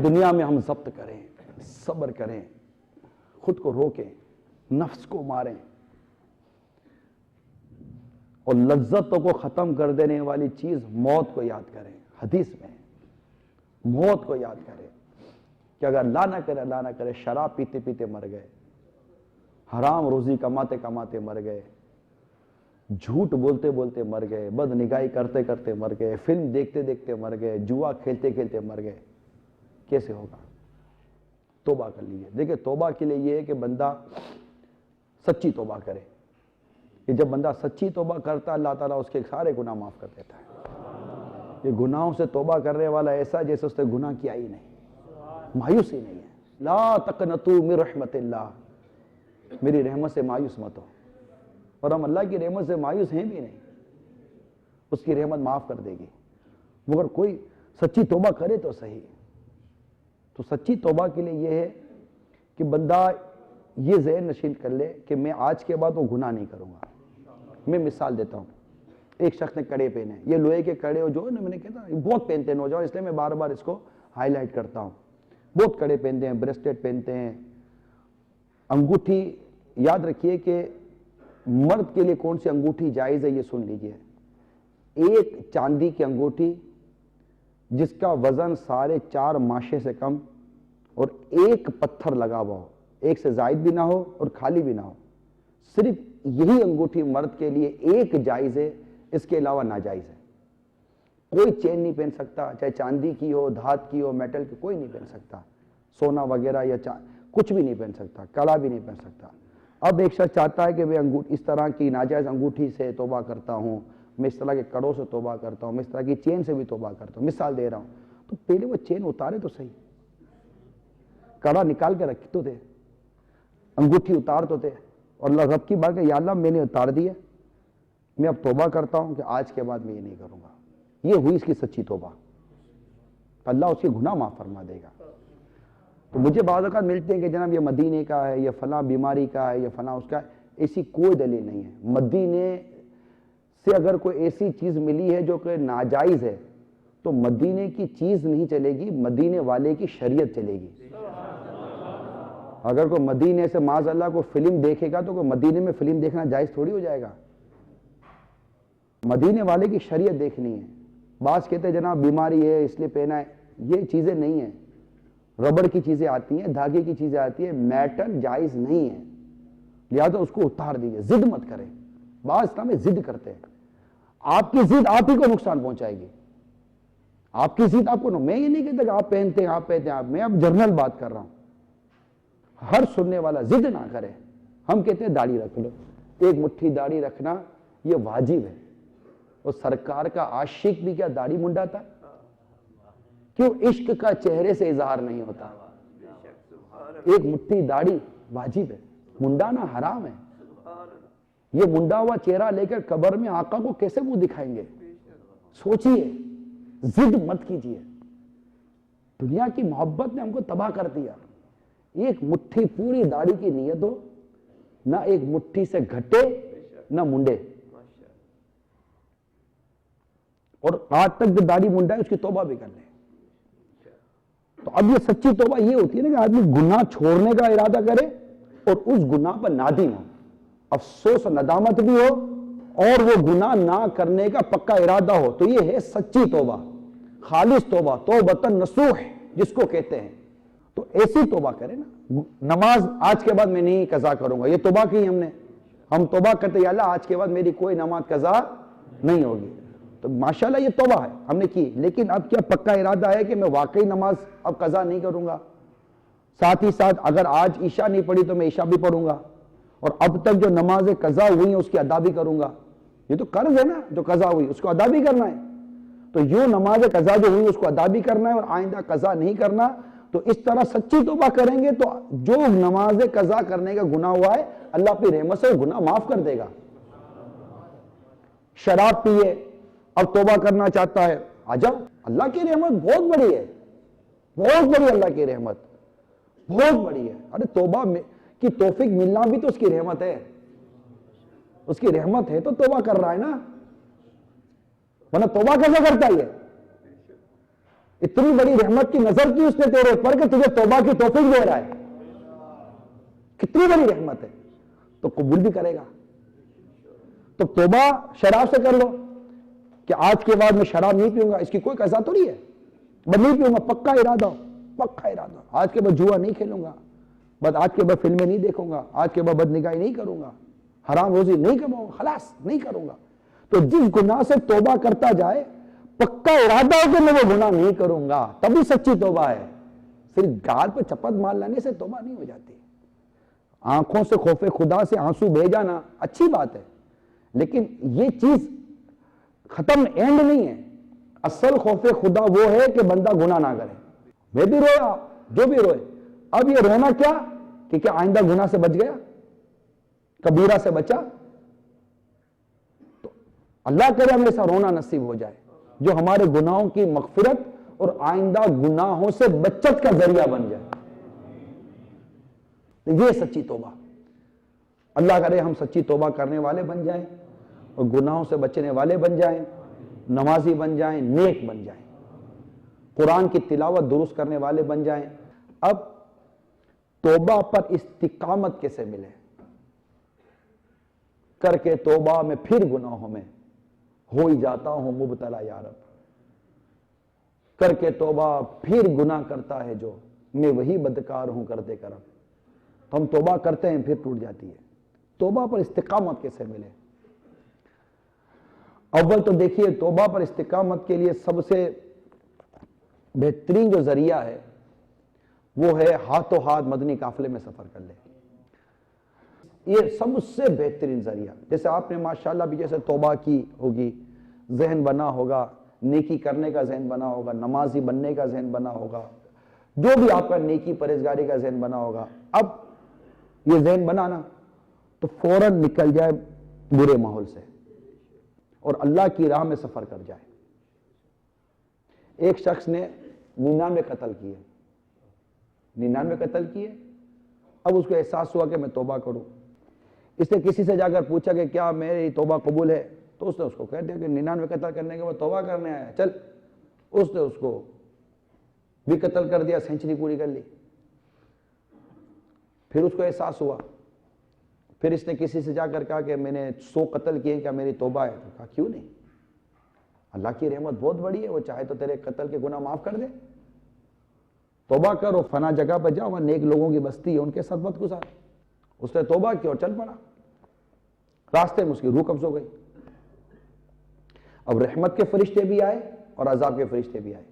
دنیا میں ہم ضبط کریں، صبر کریں، خود کو روکیں، نفس کو ماریں، اور لذتوں کو ختم کر دینے والی چیز موت کو یاد کریں۔ حدیث میں موت کو یاد کریں کہ اگر اللہ نہ کرے شراب پیتے پیتے مر گئے، حرام روزی کماتے کماتے مر گئے، جھوٹ بولتے بولتے مر گئے، بد نگاہی کرتے کرتے مر گئے، فلم دیکھتے دیکھتے مر گئے، جوا کھیلتے کھیلتے مر گئے، کیسے ہوگا؟ توبہ کر لیجئے۔ دیکھیں توبہ کے لیے یہ ہے کہ بندہ سچی توبہ کرے، کہ جب بندہ سچی توبہ کرتا ہے اللہ تعالیٰ اس کے سارے گناہ معاف کر دیتا ہے۔ یہ گناہوں سے توبہ کرنے والا ایسا جیسے اس نے گناہ کیا ہی نہیں، مایوس ہی نہیں ہے۔ لا تقنطوا من رحمت اللہ، میری رحمت سے مایوس مت ہو، اور ہم اللہ کی رحمت سے مایوس ہیں بھی نہیں، اس کی رحمت معاف کر دے گی، مگر کوئی سچی توبہ کرے تو صحیح۔ تو سچی توبہ کے لیے یہ ہے کہ بندہ یہ ذہن نشین کر لے کہ میں آج کے بعد وہ گناہ نہیں کروں گا۔ میں مثال دیتا ہوں، ایک شخص نے کڑے پہنے، یہ لوہے کے کڑے جو ہے نا، میں نے کہا بہت پہنتے ہیں نوجوان، اس لیے میں بار بار اس کو ہائی لائٹ کرتا ہوں، بہت کڑے پہنتے ہیں، بریسلیٹ پہنتے ہیں، انگوٹھی۔ یاد رکھیے کہ مرد کے لیے کون سی انگوٹھی جائز ہے یہ سن لیجئے، ایک چاندی کی انگوٹھی جس کا وزن 4.5 ماشے سے کم، اور ایک پتھر لگا ہوا ہو، ایک سے زائد بھی نہ ہو اور خالی بھی نہ ہو، صرف یہی انگوٹھی مرد کے لیے ایک جائز ہے، اس کے علاوہ ناجائز ہے۔ کوئی چین نہیں پہن سکتا، چاہے چاندی کی ہو، دھات کی ہو، میٹل کی، کوئی نہیں پہن سکتا، سونا وغیرہ یا کچھ بھی نہیں پہن سکتا، کڑا بھی نہیں پہن سکتا۔ اب ایک شخص چاہتا ہے کہ میں اس طرح کی ناجائز انگوٹھی سے توبہ کرتا ہوں، میں اس طرح کے کڑوں سے توبہ کرتا ہوں، میں اس طرح کی چین سے بھی توبہ کرتا ہوں، مثال دے رہا ہوں، تو پہلے وہ چین اتارے تو صحیح، کڑا نکال کے رکھ تو دے، انگوٹھی اتار تو دے، اور اللہ رب کی بات کہ یا اللہ میں نے اتار دیا، میں اب توبہ کرتا ہوں کہ آج کے بعد میں یہ نہیں کروں گا۔ یہ ہوئی اس کی سچی توبہ، اللہ اس کے گناہ معاف فرما دے گا۔ تو مجھے بعض اوقات ملتے ہیں کہ جناب یہ مدینے کا ہے، یہ فلاں بیماری کا ہے، یہ فلاں اس کا ہے، ایسی کوئی دلیل نہیں ہے۔ مدینے سے اگر کوئی ایسی چیز ملی ہے جو کہ ناجائز ہے تو مدینے کی چیز نہیں چلے گی، مدینے والے کی شریعت چلے گی۔ اگر کوئی مدینے سے معاذ اللہ کو فلم دیکھے گا تو کوئی مدینے میں فلم دیکھنا جائز تھوڑی ہو جائے گا، مدینے والے کی شریعت دیکھنی ہے۔ بعض کہتے ہیں جناب بیماری ہے اس لیے پہنا ہے، یہ چیزیں نہیں ہیں، ربڑ کی چیزیں آتی ہیں، دھاگے کی چیزیں آتی ہیں، میٹل جائز نہیں ہے، لہذا اس کو اتار دیجئے، ضد مت کریں۔ بعض اسلام میں ضد کرتے ہیں، آپ کی ضد آپ ہی کو نقصان پہنچائے گی، آپ کی ضد آپ کو میں یہ نہیں کہتا کہ آپ پہنتے ہیں آپ پہنتے ہیں، میں اب جرنل بات کر رہا ہوں، ہر سننے والا ضد نہ کرے۔ ہم کہتے ہیں داڑھی رکھ لو، ایک مٹھی داڑھی رکھنا یہ واجب ہے، اور سرکار کا عاشق بھی کیا داڑھی منڈاتا ہے؟ کیوں؟ عشق کا چہرے سے اظہار نہیں ہوتا۔ ایک مٹھی داڑھی واجب ہے، منڈانا حرام ہے۔ یہ منڈا ہوا چہرہ لے کر قبر میں آقا کو کیسے منہ دکھائیں گے؟ سوچئے، ضد مت کیجئے۔ دنیا کی محبت نے ہم کو تباہ کر دیا۔ ایک مٹھی پوری داڑھی کی نیت ہو، نہ ایک مٹھی سے گھٹے نہ منڈے، اور آج تک جو داڑھی منڈا ہے اس کی توبہ بھی کر لیں۔ تو اب یہ سچی توبہ یہ ہوتی ہے نا کہ آدمی گناہ چھوڑنے کا ارادہ کرے اور اس گناہ پر نادم ہو، افسوس اور ندامت بھی ہو، اور وہ گناہ نہ کرنے کا پکا ارادہ ہو، تو یہ ہے سچی توبہ، خالص توبہ، توبۃ نصوح جس کو کہتے ہیں۔ تو ایسی توبہ کرے نا، نماز آج کے بعد میں نہیں قضا کروں گا، یہ توبہ کی ہم توبہ کرتے یا اللہ آج کے بعد میری کوئی نماز قضا نہیں ہوگی، تو ماشاءاللہ یہ توبہ ہے ہم نے کی، لیکن اب کیا پکا ارادہ ہے کہ میں واقعی نماز اب قضا نہیں کروں گا، ساتھ ہی ساتھ اگر آج عشاء نہیں پڑھی تو میں عشاء بھی پڑھوں گا، اور اب تک جو نماز قضا ہوئی ہیں اس کی ادا بھی کروں گا، یہ تو قرض ہے نا جو قضا ہوئی اس کو ادا بھی کرنا ہے، تو یوں نماز قضا جو ہوئی اس کو ادا بھی کرنا ہے اور آئندہ قضا نہیں کرنا۔ تو اس طرح سچی توبہ کریں گے تو جو نماز قضا کرنے کا گناہ ہوا ہے اللہ اپنی رحمت سے گناہ معاف کر دے گا۔ شراب پیے اب توبہ کرنا چاہتا ہے، آ جاؤ، اللہ کی رحمت بہت بڑی ہے، بہت بڑی اللہ کی رحمت بہت بڑی ہے۔ ارے توبہ کی توفیق ملنا بھی تو اس کی رحمت ہے، اس کی رحمت ہے تو توبہ کر رہا ہے نا، ورنہ توبہ کیسے کرتا ہے؟ اتنی بڑی رحمت کی نظر کی اس نے تیرے اوپر کہ تجھے توبہ کی توفیق دے رہا ہے، کتنی بڑی رحمت ہے، تو قبول بھی کرے گا۔ تو توبہ شراب سے کر لو کہ آج کے بعد میں شراب نہیں پیوں گا، اس کی کوئی قضا تو نہیں ہے، بس نہیں پیوں گا، پکا ارادہ، پکا ارادہ، آج کے بعد جوا نہیں کھیلوں گا، بس آج کے بعد فلمیں نہیں دیکھوں گا، آج کے بعد بدنگاہی نہیں کروں گا، حرام روزی نہیں کماؤں گا، خلاص نہیں کروں گا۔ تو جس گناہ سے توبہ کرتا جائے پکا ارادہ ہو کہ میں وہ گناہ نہیں کروں گا، تبھی سچی توبہ ہے۔ صرف گال پہ چپت مار لانے سے توبہ نہیں ہو جاتی۔ آنکھوں سے خوف خدا سے آنسو بہہ جانا اچھی بات ہے، لیکن یہ چیز ختم اینڈ نہیں ہے۔ اصل خوف خدا وہ ہے کہ بندہ گناہ نہ کرے۔ میں بھی رویا، جو بھی روئے، اب یہ رونا کیا کہ کیا آئندہ گناہ سے بچ گیا، کبیرہ سے بچا؟ تو اللہ کرے ہمیں ایسا رونا نصیب ہو جائے جو ہمارے گناہوں کی مغفرت اور آئندہ گناہوں سے بچت کا ذریعہ بن جائے۔ یہ سچی توبہ، اللہ کرے ہم سچی توبہ کرنے والے بن جائیں اور گناہوں سے بچنے والے بن جائیں، نمازی بن جائیں، نیک بن جائیں، قرآن کی تلاوت درست کرنے والے بن جائیں۔ اب توبہ پر استقامت کیسے ملے؟ کر کے توبہ میں پھر گناہوں میں ہو ہی جاتا ہوں مبتلا یا رب، کر کے توبہ پھر گناہ کرتا ہے جو، میں وہی بدکار ہوں کرتے کرم۔ تو ہم توبہ کرتے ہیں پھر ٹوٹ جاتی ہے۔ توبہ پر استقامت کیسے ملے؟ اول تو دیکھیے توبہ پر استقامت کے لیے سب سے بہترین جو ذریعہ ہے وہ ہے ہاتھوں ہاتھ مدنی قافلے میں سفر کر لے۔ یہ سب سے بہترین ذریعہ، جیسے آپ نے ماشاءاللہ بھی جیسے توبہ کی ہوگی، ذہن بنا ہوگا، نیکی کرنے کا ذہن بنا ہوگا، نمازی بننے کا ذہن بنا ہوگا، جو بھی آپ کا نیکی پرہیزگاری کا ذہن بنا ہوگا، اب یہ ذہن بنانا تو فوراً نکل جائے برے ماحول سے اور اللہ کی راہ میں سفر کر جائے۔ ایک شخص نے 99 قتل کیے، 99 قتل کیے، اب اس کو احساس ہوا کہ میں توبہ کروں۔ اس نے کسی سے جا کر پوچھا کہ کیا میری توبہ قبول ہے؟ تو اس نے اس کو کہہ دیا کہ 99 قتل کرنے کے بعد توبہ کرنے آیا، چل۔ اس نے اس کو بھی قتل کر دیا، سینچری پوری کر لی۔ پھر اس کو احساس ہوا، پھر اس نے کسی سے جا کر کہا کہ میں نے 100 قتل کیے، کیا میری توبہ ہے؟ تو کہا کیوں نہیں، اللہ کی رحمت بہت بڑی ہے، وہ چاہے تو تیرے قتل کے گناہ معاف کر دے۔ توبہ کرو، فنا جگہ پر جاؤ، وہاں نیک لوگوں کی بستی ہے، ان کے ساتھ وقت گزار۔ اس نے توبہ کی اور چل پڑا، راستے میں اس کی روح قبض ہو گئی۔ اب رحمت کے فرشتے بھی آئے اور عذاب کے فرشتے بھی آئے۔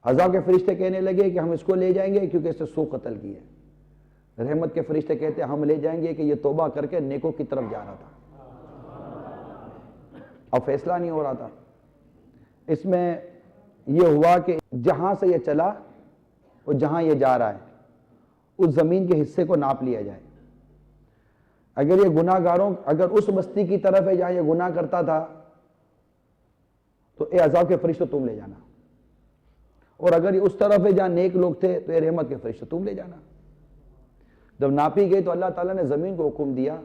عذاب کے فرشتے کہنے لگے کہ ہم اس کو لے جائیں گے کیونکہ اس نے 100 قتل کیے۔ رحمت کے فرشتے کہتے ہیں ہم لے جائیں گے کہ یہ توبہ کر کے نیکوں کی طرف جا رہا تھا، اب فیصلہ نہیں ہو رہا تھا۔ اس میں یہ ہوا کہ جہاں سے یہ چلا اور جہاں یہ جا رہا ہے اس زمین کے حصے کو ناپ لیا جائے۔ اگر یہ گناہ گاروں اگر اس بستی کی طرف ہے جہاں یہ گناہ کرتا تھا تو اے عذاب کے فرشتے تم لے جانا، اور اگر یہ اس طرف ہے جہاں نیک لوگ تھے تو اے رحمت کے فرشتے تم لے جانا۔ جب ناپی گئی تو اللہ تعالیٰ نے زمین کو حکم دیا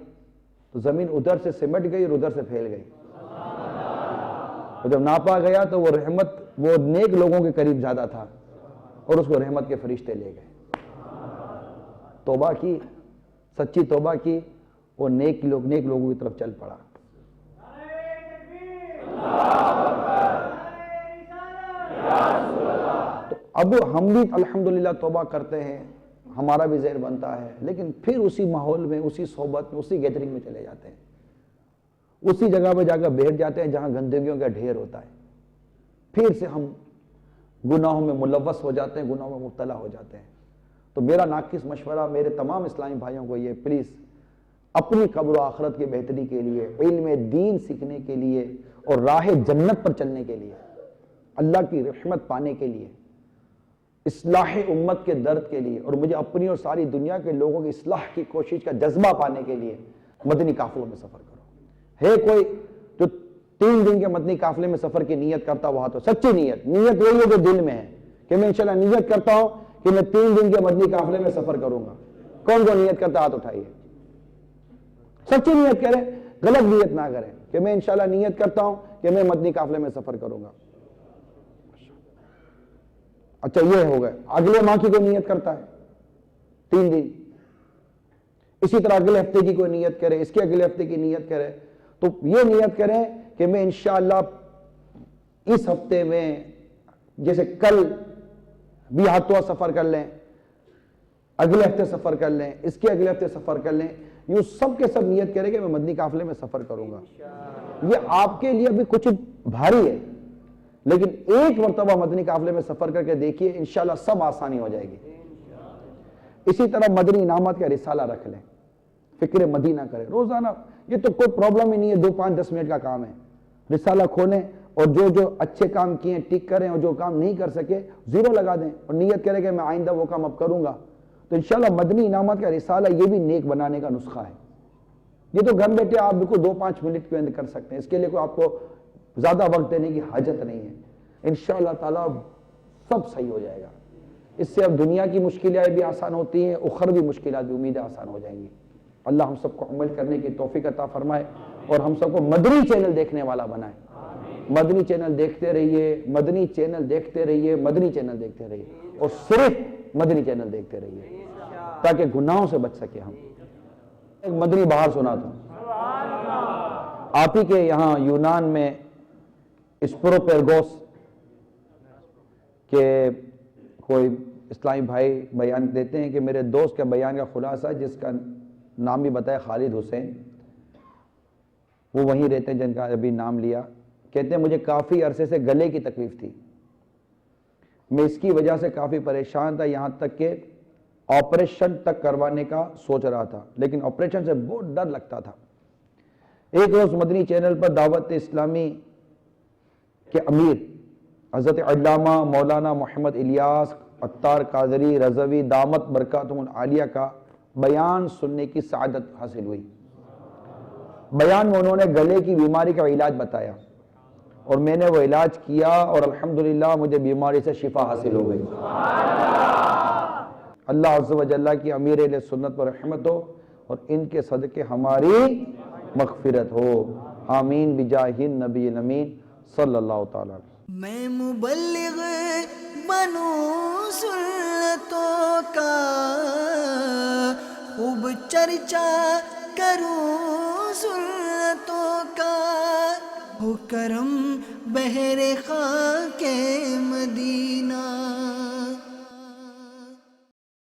تو زمین ادھر سے سمٹ گئی اور ادھر سے پھیل گئی، اور جب ناپا گیا تو وہ رحمت وہ نیک لوگوں کے قریب زیادہ تھا اور اس کو رحمت کے فرشتے لے گئے. توبہ کی, سچی توبہ کی, وہ نیک لوگوں کی طرف چل پڑا. تو اب ہم بھی الحمدللہ توبہ کرتے ہیں, ہمارا بھی زہر بنتا ہے, لیکن پھر اسی ماحول میں, اسی صحبت میں, اسی گیدرنگ میں چلے جاتے ہیں, اسی جگہ پہ جا کر بیٹھ جاتے ہیں جہاں گندگیوں کا ڈھیر ہوتا ہے. پھر سے ہم گناہوں میں ملوث ہو جاتے ہیں, گناہوں میں مبتلا ہو جاتے ہیں. تو میرا ناقص مشورہ میرے تمام اسلامی بھائیوں کو یہ, پلیز اپنی قبر و آخرت کی بہتری کے لیے, علم دین سیکھنے کے لیے اور راہ جنت پر چلنے کے لیے, اللہ کی رحمت پانے کے لیے, اصلاح امت کے درد کے لیے, اور مجھے اپنی اور ساری دنیا کے لوگوں کی اصلاح کی کوشش کا جذبہ پانے کے لیے مدنی قافلوں میں سفر کرو. ہے کوئی جو 3 دن کے مدنی قافلے میں سفر کی نیت کرتا ہوا, تو سچی نیت وہی ہے جو دل میں ہے کہ میں انشاءاللہ نیت کرتا ہوں کہ میں 3 دن کے مدنی قافلے میں سفر کروں گا. کون نیت کرتا, ہاتھ اٹھائیے. سچی نیت کریں, غلط نیت نہ کریں کہ میں انشاءاللہ نیت کرتا ہوں کہ میں مدنی قافلے میں سفر کروں گا. اچھا یہ ہو گئے. اگلے ماہ کی کوئی نیت کرتا ہے 3 دن, اسی طرح اگلے ہفتے کی کوئی نیت کرے, اس کے اگلے ہفتے کی نیت کرے. تو یہ نیت کریں کہ میں انشاءاللہ اس ہفتے میں, جیسے کل بھی ہاتھوں سفر کر لیں, اگلے ہفتے سفر کر لیں, اس کے اگلے ہفتے سفر کر لیں, یوں سب کے سب نیت کریں کہ میں مدنی قافلے میں سفر کروں گا. یہ آپ کے لیے ابھی کچھ بھاری ہے, لیکن ایک مرتبہ مدنی قافلے میں سفر کر کے دیکھیے, انشاءاللہ سب آسانی ہو جائے گی. اسی طرح مدنی انعامات کا رسالہ رکھ لیں, فکر مدینہ کریں روزانہ. یہ تو کوئی پرابلم ہی نہیں ہے, 2 5 10 منٹ کا کام ہے. رسالہ کھولیں اور جو اچھے کام کیے ٹک کریں, اور جو کام نہیں کر سکے 0 لگا دیں, اور نیت کریں کہ میں آئندہ وہ کام اب کروں گا. تو انشاءاللہ مدنی انعامات کا رسالہ یہ بھی نیک بنانے کا نسخہ ہے. یہ تو گھر بیٹھے آپ بالکل 2 5 منٹ کے اندر کر سکتے ہیں. اس کے لیے کوئی آپ کو زیادہ وقت دینے کی حاجت نہیں ہے. انشاءاللہ تعالیٰ سب صحیح ہو جائے گا. اس سے اب دنیا کی مشکلیں بھی آسان ہوتی ہیں, اخروی مشکلات بھی امید آسان ہو جائیں گی. اللہ ہم سب کو عمل کرنے کی توفیق عطا فرمائے, اور ہم سب کو مدنی چینل دیکھنے والا بنائے. مدنی چینل دیکھتے رہیے, مدنی چینل دیکھتے رہیے, مدنی چینل دیکھتے رہیے, اور صرف مدنی چینل دیکھتے رہیے تاکہ گناہوں سے بچ سکے. ہم ایک مدنی بہار سناتا ہوں. آپ ہی کے یہاں یونان میں اسپروپیرگوس کے کوئی اسلامی بھائی بیان دیتے ہیں کہ میرے دوست کے بیان کا خلاصہ, جس کا نام بھی بتایا خالد حسین, وہ وہیں رہتے ہیں جن کا ابھی نام لیا. کہتے ہیں مجھے کافی عرصے سے گلے کی تکلیف تھی, میں اس کی وجہ سے کافی پریشان تھا, یہاں تک کہ آپریشن تک کروانے کا سوچ رہا تھا, لیکن آپریشن سے بہت ڈر لگتا تھا. ایک روز مدنی چینل پر دعوت اسلامی کے امیر حضرت علامہ مولانا محمد الیاس عطار قادری رضوی دامت برکاتہم العالیہ کا بیان سننے کی سعادت حاصل ہوئی. بیان میں انہوں نے گلے کی بیماری کا علاج بتایا, اور میں نے وہ علاج کیا, اور الحمدللہ مجھے بیماری سے شفا حاصل ہو گئی. اللہ عز و جل کی امیر اہل سنت پر رحمت ہو, اور ان کے صدقے ہماری مغفرت ہو. آمین بجاہ النبی الامین صلی اللہ تعالی. میں مبلغ بنوں سنتوں کا, خوب چرچا کروں سنتوں کا, ہو کرم بہر خاک مدینہ.